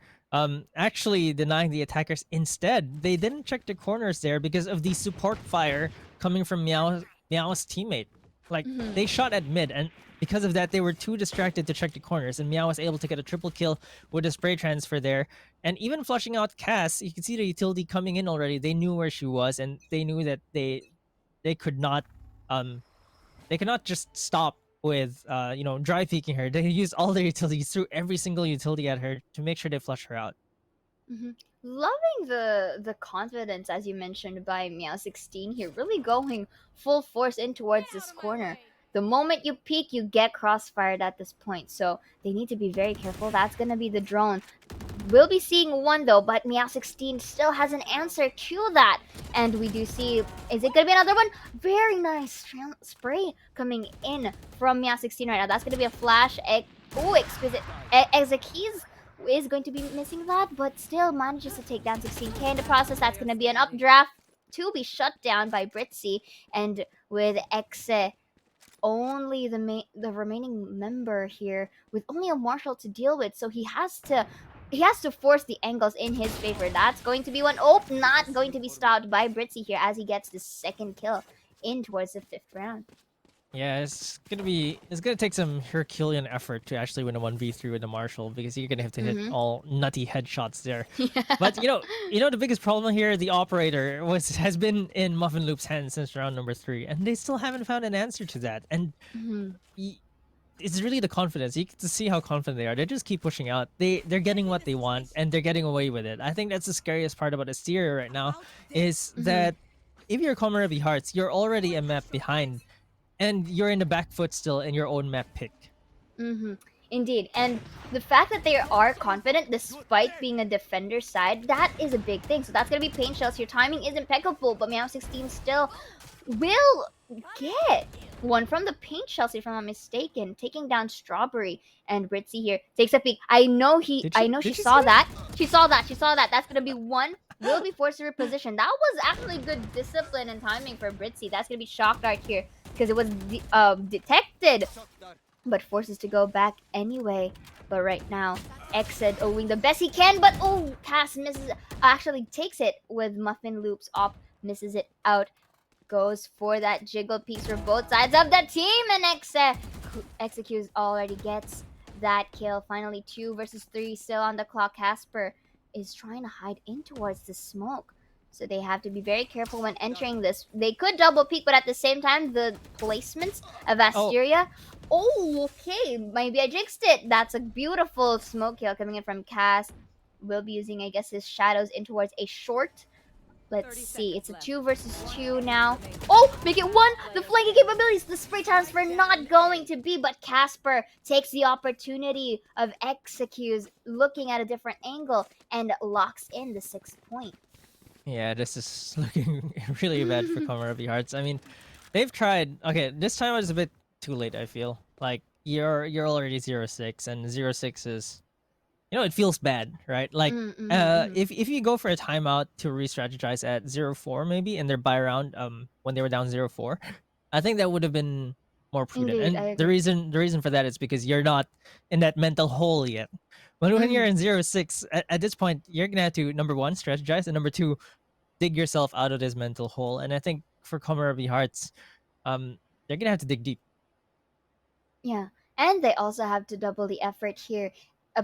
Actually denying the attackers instead. They didn't check the corners there because of the support fire coming from Meow's teammate. Like they shot at mid, and because of that, they were too distracted to check the corners, and Meow was able to get a triple kill with a spray transfer there. And even flushing out Cass, you can see the utility coming in already. They knew where she was, and they knew that they could not just stop with dry peeking her. They used all their utilities, threw every single utility at her to make sure they flush her out. Loving the confidence, as you mentioned, by Meow 16 here, really going full force in towards this corner. The moment you peek, you get crossfired at this point, so they need to be very careful. That's gonna be the drone. We'll be seeing one though, but Meow 16 still has an answer to that. And we do see, is it gonna be another one? Very nice spray coming in from Meow 16 right now. That's gonna be a flash. Oh, exquisite. Exekeys is going to be missing that, but still manages to take down 16k in the process. That's gonna be an updraft to be shut down by Britzy, and with Exe only the remaining member here with only a marshal to deal with, so he has to force the angles in his favor. That's going to be one. Oh, not going to be stopped by Britzy here as he gets the 2nd kill in towards the 5th round. Yeah, it's gonna take some Herculean effort to actually win a 1v3 with the Marshal, because you're gonna have to hit all nutty headshots there. But you know the biggest problem here, the operator has been in Muffin Loop's hands since round number 3, and they still haven't found an answer to that. And it's really the confidence. You get to see how confident they are. They just keep pushing out. They're getting what they want, and they're getting away with it. I think that's the scariest part about Asteria right now, is that if you're KOMOREBI Hearts, you're already a map behind, and you're in the back foot still in your own map pick. Indeed. And the fact that they are confident despite being a defender side, that is a big thing. So that's going to be paint shells. Your timing is impeccable, but Meow 16 still will get one from the paint shells, if I'm not mistaken, taking down Strawberry. And Britzy here takes a peek. I know she saw that. She saw that. That's going to be one. Will be forced to reposition. That was actually good discipline and timing for Britzy. That's going to be shock dart here, because it was detected, but forces to go back anyway. But right now, Exed owing the best he can, but Cass misses, actually takes it with Muffin Loops off, misses it out. goes for that jiggle piece for both sides of the team, and Execute already gets that kill. Finally, 2 versus 3 still on the clock. Casper is trying to hide in towards the smoke, so they have to be very careful when entering this. They could double peek, but at the same time, the placements of Asteria. Oh, okay, maybe I jinxed it. That's a beautiful smoke kill coming in from Cass. Will be using, I guess, his shadows in towards a short. Let's see, it's a 2 versus 2 now. Oh, make it 1! The flanking capabilities, the spray transfer not going to be, but Casper takes the opportunity of Execuse looking at a different angle and locks in the 6th point. Yeah, this is looking really bad for KOMOREBI Hearts. I mean, they've tried. Okay, this time was a bit too late. I feel like you're already 0-6, and 0-6 is, it feels bad, right? Like, if you go for a timeout to re-strategize at 0-4 maybe in their buy round, when they were down 0-4, I think that would have been more prudent. Indeed, I And the agree. reason for that is because you're not in that mental hole yet. But when you're in 0-6, at this point, you're gonna have to, number one, strategize, and number two, dig yourself out of this mental hole. And I think for KOMOREBI Hearts, they're gonna have to dig deep. Yeah, and they also have to double the effort here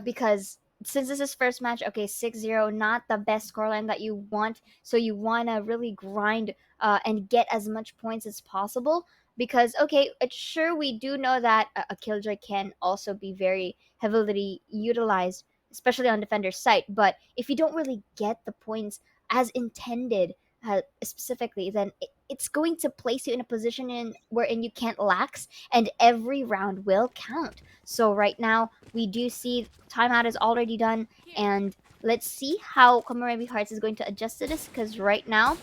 because since this is first match, okay, 6-0, not the best scoreline that you want. So you want to really grind and get as much points as possible because, okay, sure, we do know that a Killjoy can also be very heavily utilized, especially on defender's side. But if you don't really get the points as intended, specifically, then it's going to place you in a position wherein you can't lax, and every round will count. So right now, we do see timeout is already done, and let's see how KOMOREBI Hearts is going to adjust to this, because right now,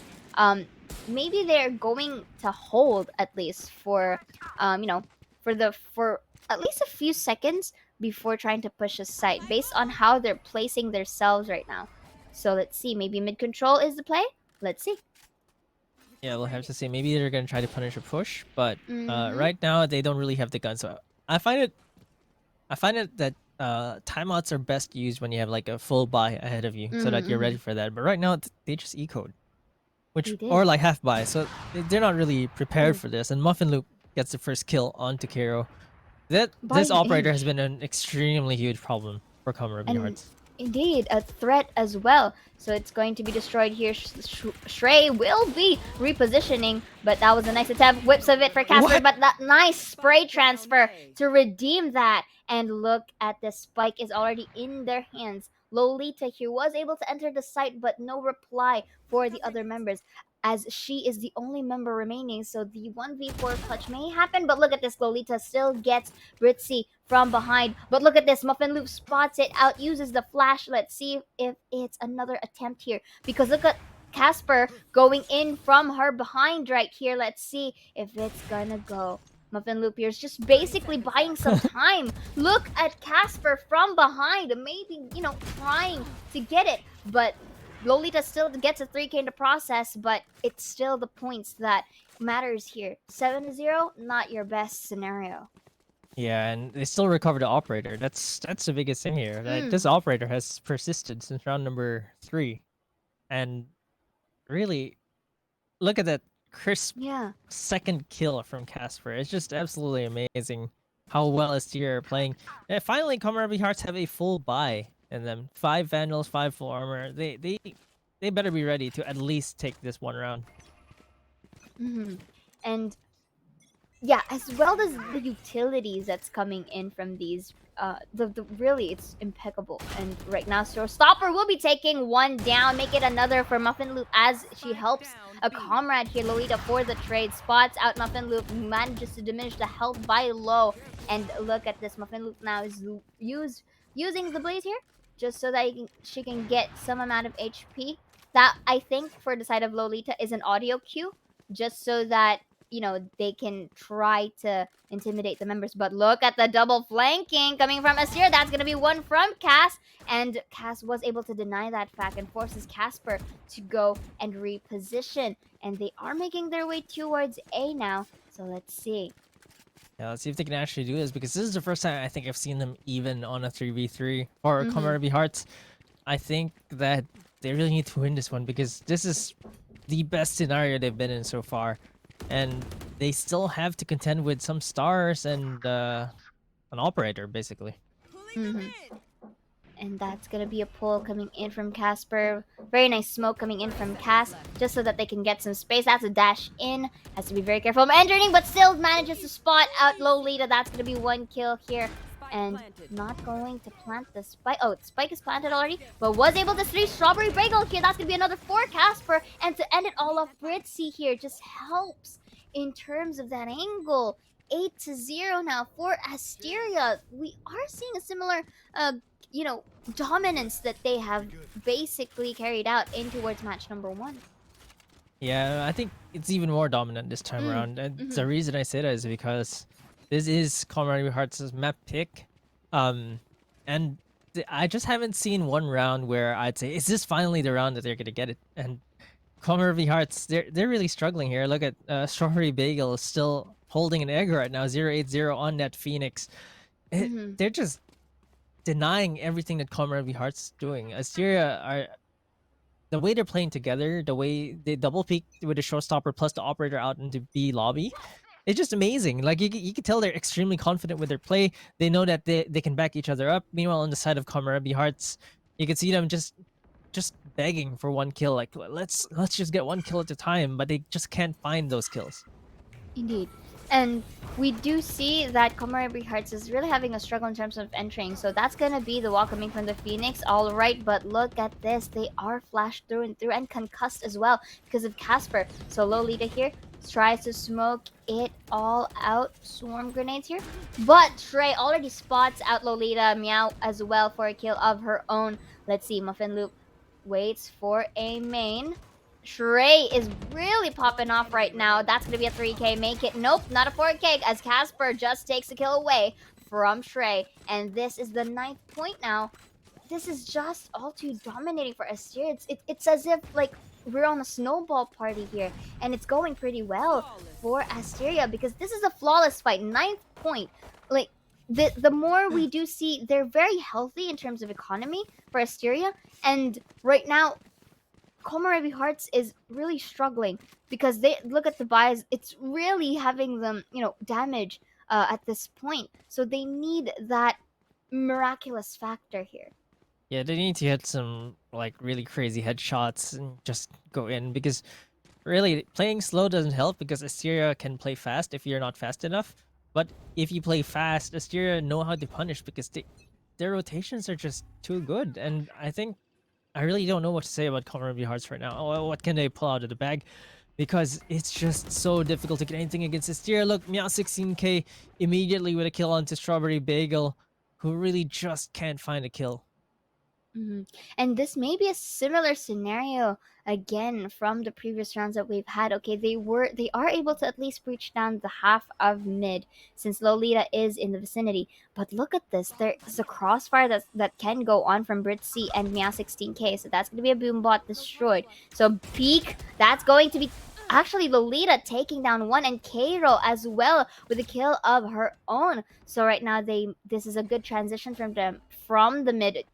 maybe they're going to hold at least for, for at least a few seconds before trying to push a site, based on how they're placing themselves right now. So let's see, maybe mid-control is the play? Let's see. Yeah, we'll have to see. Maybe they're gonna try to punish a push, but right now they don't really have the gun. So I find it that timeouts are best used when you have like a full buy ahead of you, so that you're ready for that. But right now they just ecoed, or like half buy, so they're not really prepared for this. And Muffin Loop gets the first kill onto Kero. This operator has been an extremely huge problem for KOMOREBI Hearts. Indeed, a threat as well. So it's going to be destroyed here. Shrey will be repositioning, but that was a nice attempt. Whips of it for Casper, but that nice spray transfer to redeem that. And look at the spike is already in their hands. Lolita here was able to enter the site, but no reply for the other members, as she is the only member remaining. So the 1v4 clutch may happen, but look at this. Lolita still gets Ritzy from behind. But look at this. Muffin Loop spots it out, uses the flash. Let's see if it's another attempt here, because look at Casper going in from her behind right here. Let's see if it's gonna go. Muffin Loop here is just basically buying some time. Look at Casper from behind, maybe, trying to get it, but Lolita still gets a 3K in the process, but it's still the points that matters here. 7-0, not your best scenario. Yeah, and they still recover the operator. That's the biggest thing here. That this operator has persisted since round number 3, and really, look at that crisp second kill from Casper. It's just absolutely amazing how well Asteria are playing. And finally, KOMOREBI Hearts have a full buy in them. 5 Vandals, 5 full armor. They better be ready to at least take this one round. And yeah, as well as the utilities that's coming in from these, really, it's impeccable. And right now, Stopper will be taking one down, make it another for Muffin Loop as she helps a comrade here, Lolita, for the trade. Spots out Muffin Loop, manages to diminish the health by low. And look at this, Muffin Loop now is using the blaze here, just so that she can get some amount of HP. That, I think, for the side of Lolita is an audio cue, just so that they can try to intimidate the members. But look at the double flanking coming from Asteria. That's going to be one from Cass. And Cass was able to deny that fact and forces Casper to go and reposition. And they are making their way towards A now. So let's see. Yeah, let's see if they can actually do this, because this is the first time I think I've seen them even on a 3v3 for KOMOREBI Hearts. I think that they really need to win this one, because this is the best scenario they've been in so far, and they still have to contend with some stars and an operator basically. Mhm. And that's gonna be a pull coming in from Casper. Very nice smoke coming in from Cass, just so that they can get some space. That's a dash in. Has to be very careful. Entering, but still manages to spot out Lolita. That's gonna be one kill here. And not going to plant the spike. Oh, the spike is planted already, but was able to 3 Strawberry Bagel here. That's gonna be another 4 Casper. And to end it all off, Britzy here just helps in terms of that angle. 8-0 now for Asteria. We are seeing a similar dominance that they have basically carried out in towards match number 1. Yeah, I think it's even more dominant this time around. And the reason I say that is because this is KOMOREBI Hearts' map pick. And I just haven't seen one round where I'd say, is this finally the round that they're gonna get it? And KOMOREBI Hearts, they're really struggling here. Look at Strawberry Bagel is still holding an egg right now, 0-8-0 on that Phoenix. They're just denying everything that KOMOREBI Hearts doing. Asteria are the way they're playing together, the way they double peek with the showstopper plus the operator out into B lobby. It's just amazing. Like you can tell they're extremely confident with their play. They know that they can back each other up. Meanwhile, on the side of KOMOREBI Hearts, you can see them just begging for one kill. Like let's just get one kill at a time, but they just can't find those kills. Indeed. And we do see that KOMOREBI Hearts is really having a struggle in terms of entering. So that's going to be the wall coming from the Phoenix. All right, but look at this. They are flashed through and through and concussed as well because of Casper. So Lolita here tries to smoke it all out. Swarm grenades here. But Trey already spots out Lolita Meow as well for a kill of her own. Let's see. Muffin Loop waits for a main. Trey is really popping off right now. That's going to be a 3K. Make it. Nope, not a 4K as Casper just takes a kill away from Trey. And this is the 9th point now. This is just all too dominating for Asteria. It's as if, like, we're on a snowball party here. And it's going pretty well for Asteria because this is a flawless fight. 9th point. Like, the more we do see, they're very healthy in terms of economy for Asteria. And right now, KOMOREBI Hearts is really struggling because they look at the buys. It's really having them, damage at this point. So they need that miraculous factor here. Yeah, they need to hit some like really crazy headshots and just go in because really playing slow doesn't help because Asteria can play fast if you're not fast enough. But if you play fast, Asteria know how to punish because their rotations are just too good. And I really don't know what to say about KOMOREBI Hearts right now. What can they pull out of the bag? Because it's just so difficult to get anything against Asteria. Look, Meow 16k immediately with a kill onto Strawberry Bagel, who really just can't find a kill. And this may be a similar scenario again from the previous rounds that we've had. Okay, they are able to at least breach down the half of mid since Lolita is in the vicinity. But look at this. There's a crossfire that can go on from Britzy and Meow 16k. So that's going to be a boom bot destroyed. So peak, that's going to be actually Lolita taking down one, and Cairo as well with a kill of her own. So right now this is a good transition from the mid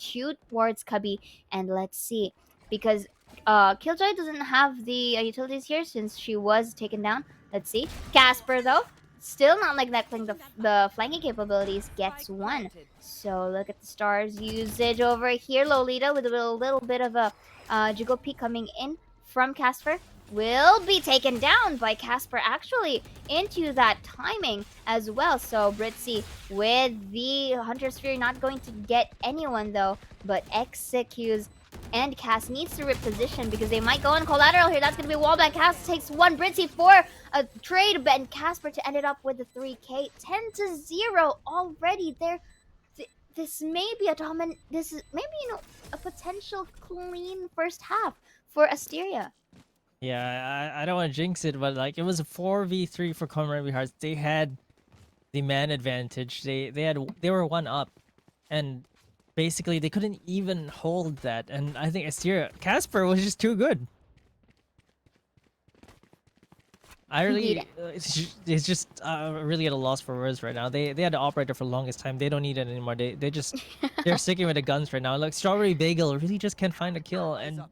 towards Cubby. And let's see, because Killjoy doesn't have the utilities here since she was taken down. Let's see, Casper though still not neglecting the flanking capabilities, gets one. So look at the stars usage over here. Lolita with a little bit of a jiggle peek coming in from Casper will be taken down by Casper actually into that timing as well. So Britzy with the Hunter's Fury not going to get anyone though, but executes. And Cass needs to reposition because they might go on collateral here. That's going to be a wallback. Cass takes one. Britzy for a trade, and Casper to end it up with the 3K. 10-0 already there. This may be this is maybe, a potential clean first half for Asteria. Yeah, I don't want to jinx it, but like it was a 4v3 for KOMOREBI Hearts. They had the man advantage. They were one up, and basically they couldn't even hold that. And I think Casper was just too good. I really, it's just really at a loss for words right now. They had the operator for the longest time. They don't need it anymore. They're sticking with the guns right now. Like Strawberry Bagel really just can't find a kill, and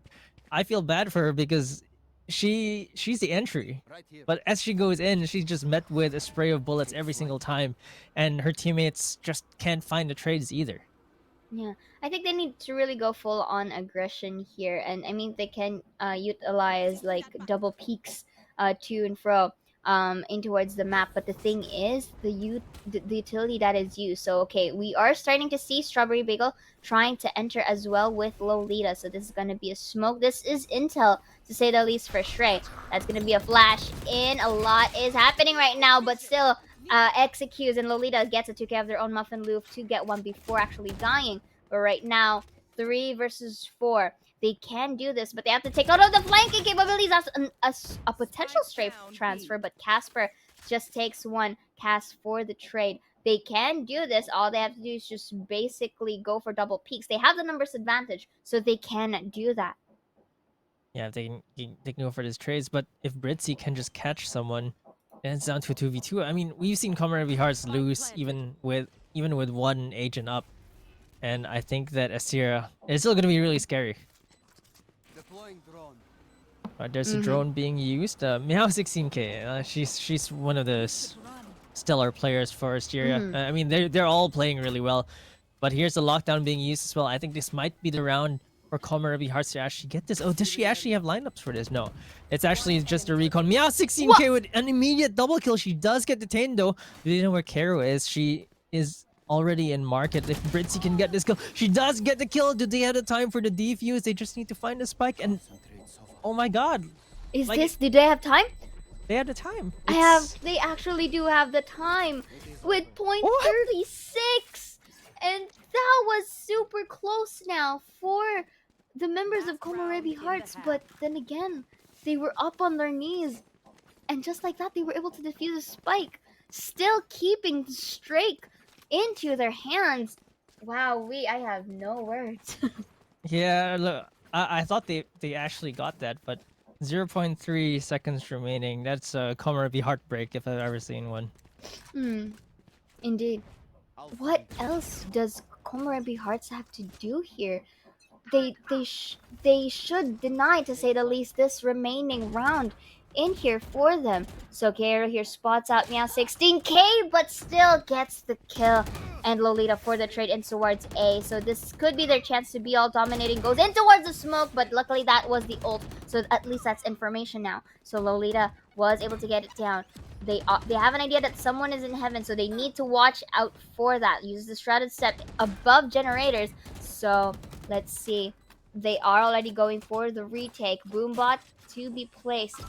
I feel bad for her because she's the entry, but as she goes in, she's just met with a spray of bullets every single time, and her teammates just can't find the trades either. Yeah, I think they need to really go full on aggression here, and I mean they can utilize like double peaks to and fro in towards the map. But the thing is, the utility that is used. So okay, we are starting to see Strawberry Bagel trying to enter as well with Lolita. So this is gonna be a smoke. This is intel to say the least for Shrey. That's gonna be a flash in. A lot is happening right now, but still executes, and Lolita gets a 2K of their own Muffin Loop to get one before actually dying. But right now, 3 versus 4. They can do this, but they have to take out of the flanking capabilities. That's a potential strafe transfer, but Casper just takes one cast for the trade. They can do this. All they have to do is just basically go for double peaks. They have the numbers advantage, so they can do that. Yeah, they can go for these trades, but if Britzy can just catch someone, then it's down to a 2v2. I mean, we've seen KOMOREBI Hearts lose even with one agent up, and I think that Asteria is still gonna be really scary. There's a drone being used. Meow 16K. She's one of the stellar players for Asteria. I mean, they're all playing really well, but here's the lockdown being used as well. I think this might be the round for KOMOREBI Hearts to actually get this. Oh, does she actually have lineups for this? No, it's actually just a recon. Meow 16K with an immediate double kill. She does get detained though. Do you know where Karo is? She is already in market. If Britzy can get this kill, she does get the kill. Do they have the time for the defuse? They just need to find the spike, and oh my god, Is Like- this? Did they have time? they have the time. They actually do have the time with point 36, and that was super close now for the members of KOMOREBI Hearts. But then again, they were up on their knees, and just like that, they were able to defuse a spike, still keeping the streak into their hands. Wow, I have no words. Yeah, look, I thought they actually got that, but 0.3 seconds remaining. That's a KOMOREBI heartbreak if I've ever seen one. Indeed. What else does KOMOREBI Hearts have to do here? They should deny, to say the least, this remaining round in here for them. So Karo here spots out Meow 16K, but still gets the kill. And Lolita for the trade in towards A. So this could be their chance to be all dominating. Goes in towards the smoke, but luckily that was the ult. So at least that's information now. So Lolita was able to get it down. They have an idea that someone is in heaven, so they need to watch out for that. Use the shrouded step above generators. So let's see. They are already going for the retake. Boombot to be placed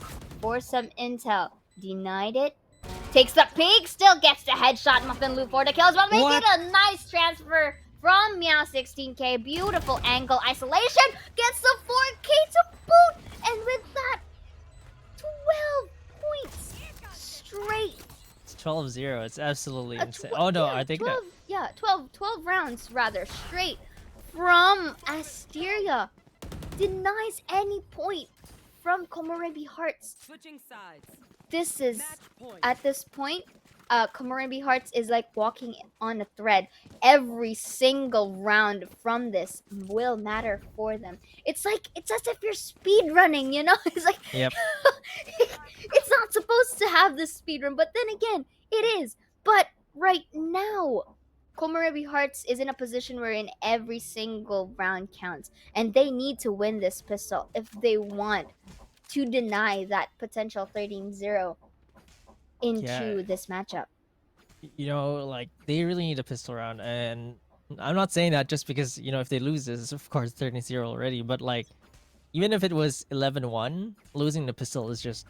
for some intel. Denied it. Takes the peek, still gets the headshot. Muffin Loop for the kills, but making a nice transfer from Meow 16K. Beautiful angle isolation. Gets the 4K to boot. And with that, 12 points straight. It's 12-0. It's absolutely insane. Oh no, I think 12, yeah, 12 rounds rather straight from Asteria. Denies any point from KOMOREBI Hearts. Switching sides. This is, Match point. at this point, KOMOREBI Hearts is like walking on a thread. Every single round from this will matter for them. It's as if you're speed running, you know? It's like, Yep. it's not supposed to have this speed run, but then again, it is. But right now, KOMOREBI Hearts is in a position wherein every single round counts, and they need to win this pistol if they want to deny that potential 13-0 into this matchup. You know, like they really need a pistol round, and I'm not saying that just because, you know, if they lose this, of course 13-0 already, but like even if it was 11-1, losing the pistol is just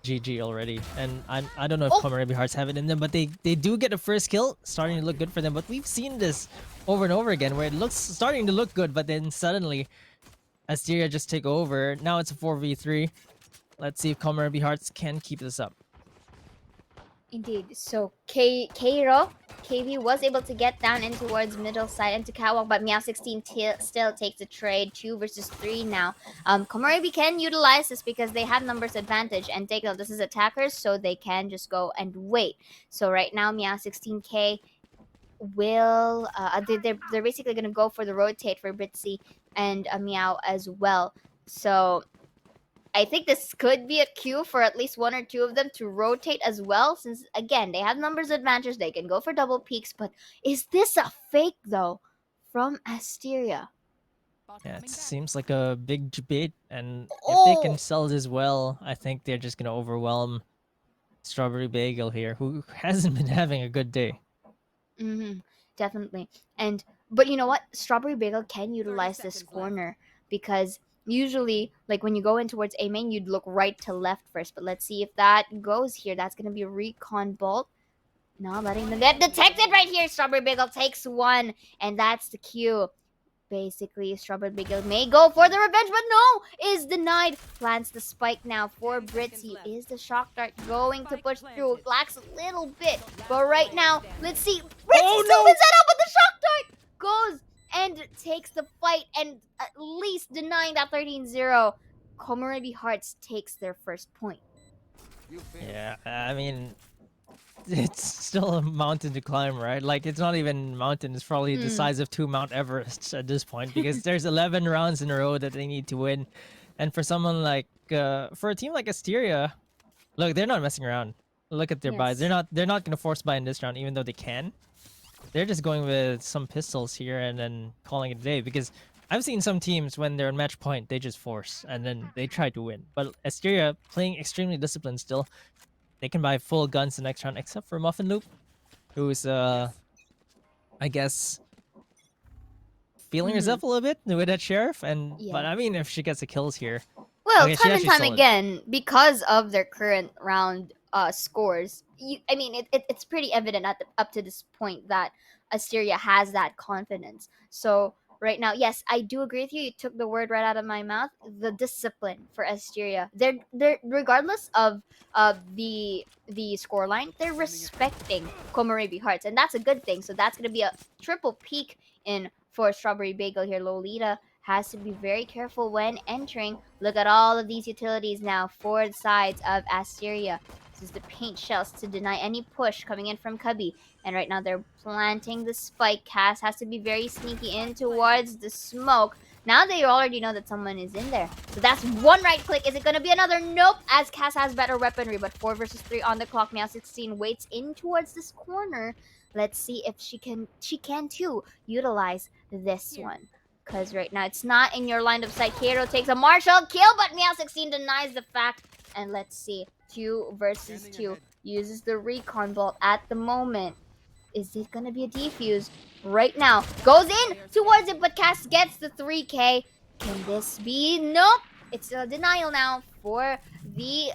GG already. And I don't know if KOMOREBI Hearts have it in them, but they do get a first kill, starting to look good for them. But we've seen this over and over again where it looks starting to look good, but then suddenly Asteria just take over. Now it's a 4v3. Let's see if KOMOREBI Hearts can keep this up. Indeed. So KV was able to get down in towards middle side into catwalk, but Meow 16 still takes the trade. 2 versus 3 now. KOMOREBI can utilize this because they have numbers advantage, and take note, this is attackers, so they can just go and wait. So right now Meow 16K will they're basically gonna go for the rotate for Britzy and Meow as well. So I think this could be a cue for at least one or two of them to rotate as well, since again they have numbers advantage. They can go for double peaks, but is this a fake though from Asteria? Yeah, it seems like a big debate, and if they can Oh, sell this well, I think they're just gonna overwhelm Strawberry Bagel here, who hasn't been having a good day. definitely. And but you know what? Strawberry Bagel can utilize this corner because usually, like when you go in towards A main, you'd look right to left first. But let's see if that goes here. That's gonna be a recon bolt. Not letting them get detected right here. Strawberry Bagel takes one, and that's the cue. Basically, Strawberry Bagel may go for the revenge, but no, is denied. Plants the spike now for Britzy. Is the shock dart going to push through? It lacks a little bit, but right now, let's see. Britzy still wins that out, but the shock dart goes and takes the fight and at least denying that 13-0. KOMOREBI Hearts takes their first point. Yeah, I mean, it's still a mountain to climb, right? Like, it's not even mountain, it's probably the size of 2 Mount Everests at this point, because there's 11 rounds in a row that they need to win. And for someone like, for a team like Asteria, look, they're not messing around. Look at their buys. Yes. They're not gonna force buy in this round, even though they can. They're just going with some pistols here and then calling it a day, because I've seen some teams when they're on match point, they just force and then they try to win. But Asteria playing extremely disciplined still. They can buy full guns the next round, except for Muffin Loop, who's I guess feeling herself a little bit with that sheriff. And but I mean, if she gets the kills here, Well, okay, she time and actually time sold it. again, because of their current round scores, I mean, it's pretty evident up to this point that Asteria has that confidence. So right now, yes, I do agree with you. You took the word right out of my mouth. The discipline for Asteria, they're regardless of the scoreline, they're respecting KOMOREBI Hearts, and that's a good thing. So that's gonna be a triple peak in for Strawberry Bagel here. Lolita has to be very careful when entering. Look at all of these utilities now for the sides of Asteria. This is the paint shells to deny any push coming in from Cubby. And right now they're planting the spike. Cass has to be very sneaky in towards the smoke. Now they already know that someone is in there. So that's one right click. Is it going to be another? Nope, as Cass has better weaponry. But 4 versus 3 on the clock. Now 16 waits in towards this corner. Let's see if she can too utilize this one. Because right now it's not in your line of sight. Kero takes a martial kill, but Meow16 denies the fact. And let's see. 2 versus 2. Uses the recon bolt at the moment. Is it going to be a defuse? Right now. Goes in towards it, but Cass gets the 3K. Can this be? Nope. It's a denial now for the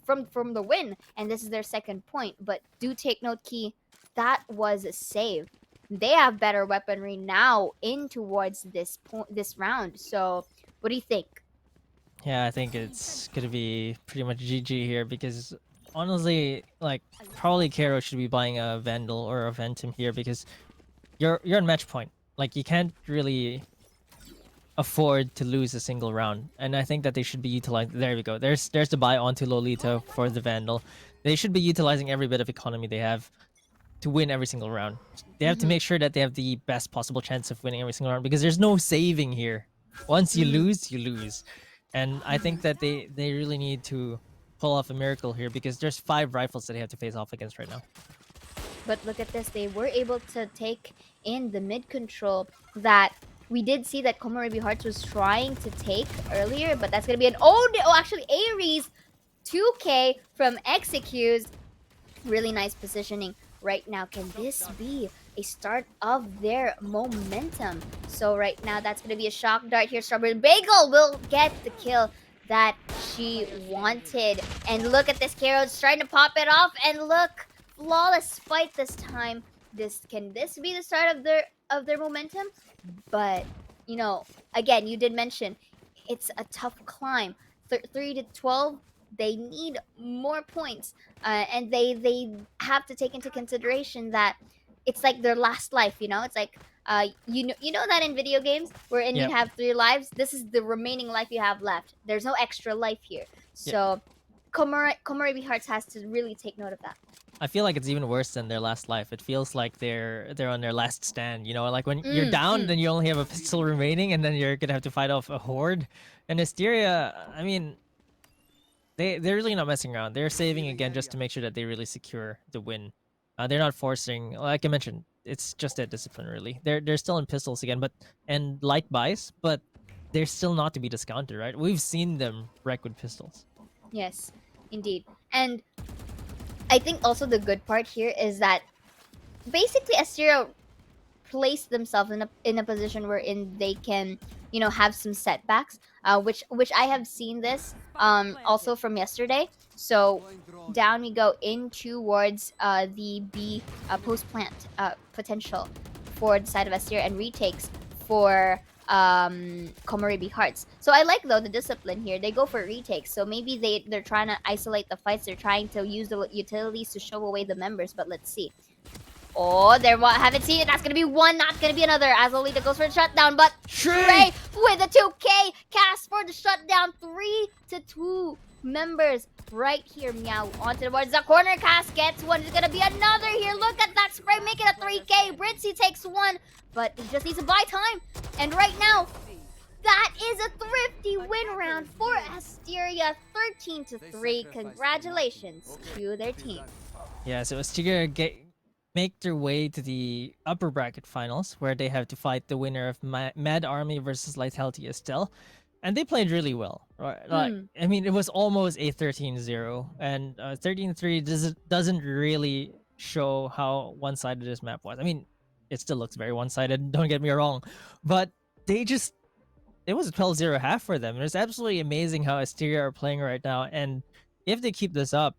from the win. And this is their second point. But do take note, Key. That was a save. They have better weaponry now in towards this round. So, what do you think? Yeah, I think it's gonna be pretty much GG here, because honestly, like, probably Kero should be buying a Vandal or a Ventum here, because you're on match point. Like, you can't really afford to lose a single round, and I think that they should be utilizing. There we go. There's the buy onto Lolita for the Vandal. They should be utilizing every bit of economy they have to win every single round. They have to make sure that they have the best possible chance of winning every single round, because there's no saving here. Once you lose, you lose. And I think that they really need to pull off a miracle here, because there's 5 rifles that they have to face off against right now. But look at this. They were able to take in the mid control that we did see that KOMOREBI Hearts was trying to take earlier, but that's going to be an actually Ares 2K from Execuse. Really nice positioning right now. Can this be a start of their momentum? So right now, that's going to be a shock dart here. Strawberry Bagel will get the kill that she wanted. And look at this, Karo's trying to pop it off. And look, flawless fight this time. Can this be the start of their momentum? But, you know, again, you did mention it's a tough climb. 3 to 12, they need more points. And they have to take into consideration that it's like their last life, you know? It's like, you know that in video games, wherein you have 3 lives, this is the remaining life you have left. There's no extra life here. So, KOMOREBI Hearts has to really take note of that. I feel like it's even worse than their last life. It feels like they're on their last stand. You know, like when you're down, then you only have a pistol remaining, and then you're gonna have to fight off a horde. And Asteria, I mean, they're really not messing around. They're saving again just to make sure that they really secure the win. They're not forcing, like I mentioned, it's just that discipline really. They're still in pistols again, but and light buys, but they're still not to be discounted, right? We've seen them wreck with pistols. Yes, indeed. And I think also the good part here is that basically Asteria place themselves in a position wherein they can, you know, have some setbacks, which I have seen this also from yesterday. So down we go in towards the B post plant potential for the side of Asteria, and retakes for KOMOREBI Hearts. So I like though the discipline here. They go for retakes. So maybe they're trying to isolate the fights. They're trying to use the utilities to show away the members. But let's see. Oh, there, haven't seen it. That's gonna be one, not gonna be another. As Lolita goes for a shutdown, but Trey with a 2K cast for the shutdown. 3-2 members right here. Meow onto towards the corner. Cast gets one. There's gonna be another here. Look at that spray, make it a 3K. Britzy takes one, but he just needs to buy time. And right now, that is a thrifty win round for Asteria. 13-3. Congratulations to their team. Yeah, so Asteria make their way to the upper bracket finals, where they have to fight the winner of Mad Army versus Vitality Estelle. And they played really well. Right? Like, I mean, it was almost a 13-0. And 13-3 doesn't really show how one-sided this map was. I mean, it still looks very one-sided, don't get me wrong. But it was a 12-0 half for them. And it's absolutely amazing how Asteria are playing right now. And if they keep this up,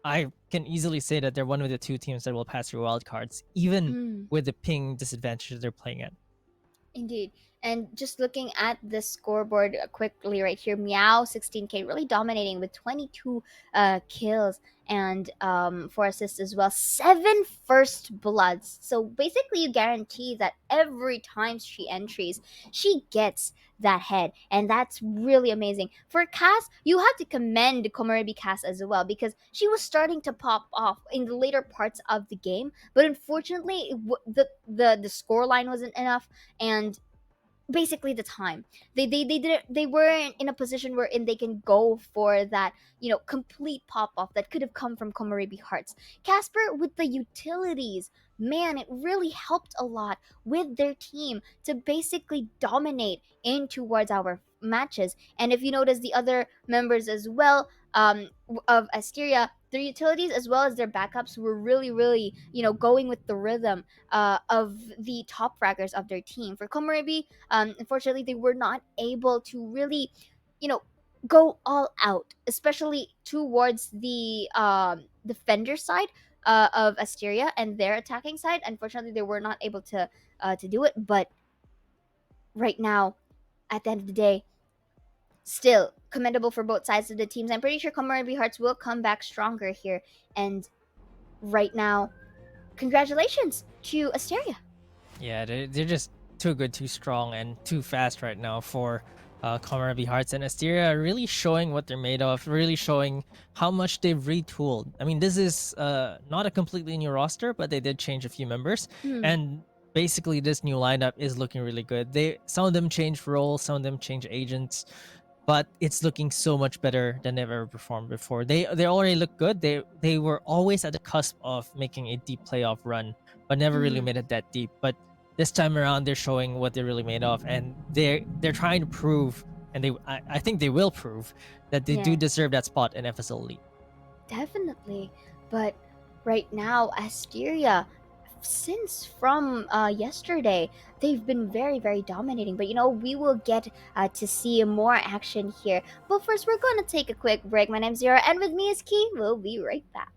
I can easily say that they're one of the two teams that will pass through wildcards, even with the ping disadvantage they're playing at. Indeed. And just looking at the scoreboard quickly right here, Meow 16K really dominating with 22 kills and 4 assists as well. 7 first bloods. So basically you guarantee that every time she entries, she gets that head. And that's really amazing. For Cass, you have to commend KOMOREBI Cass as well, because she was starting to pop off in the later parts of the game. But unfortunately, the score line wasn't enough, and basically the time they weren't in a position wherein they can go for that, you know, complete pop off that could have come from KOMOREBI Hearts. Casper with the utilities, man, it really helped a lot with their team to basically dominate in towards our matches. And if you notice, the other members as well of Asteria, their utilities as well as their backups were really, you know, going with the rhythm of the top fraggers of their team. For KOMOREBI, unfortunately, they were not able to really, you know, go all out, especially towards the defender side of Asteria and their attacking side. Unfortunately, they were not able to do it. But right now, at the end of the day, still commendable for both sides of the teams. I'm pretty sure KOMOREBI Hearts will come back stronger here. And right now, congratulations to Asteria. Yeah, they're just too good, too strong, and too fast right now for KOMOREBI Hearts. And Asteria are really showing what they're made of, really showing how much they've retooled. I mean, this is not a completely new roster, but they did change a few members. And basically, this new lineup is looking really good. Some of them changed roles, some of them changed agents, but it's looking so much better than they've ever performed before. They already look good. They were always at the cusp of making a deep playoff run, but never really made it that deep. But this time around, they're showing what they're really made of, and they're trying to prove, and I think they will prove that they do deserve that spot in FSL Elite. Definitely. But right now, Asteria, since from yesterday, they've been very dominating. But you know, we will get to see more action here. But first, we're going to take a quick break. My name's Zira, and with me is Key. We'll be right back.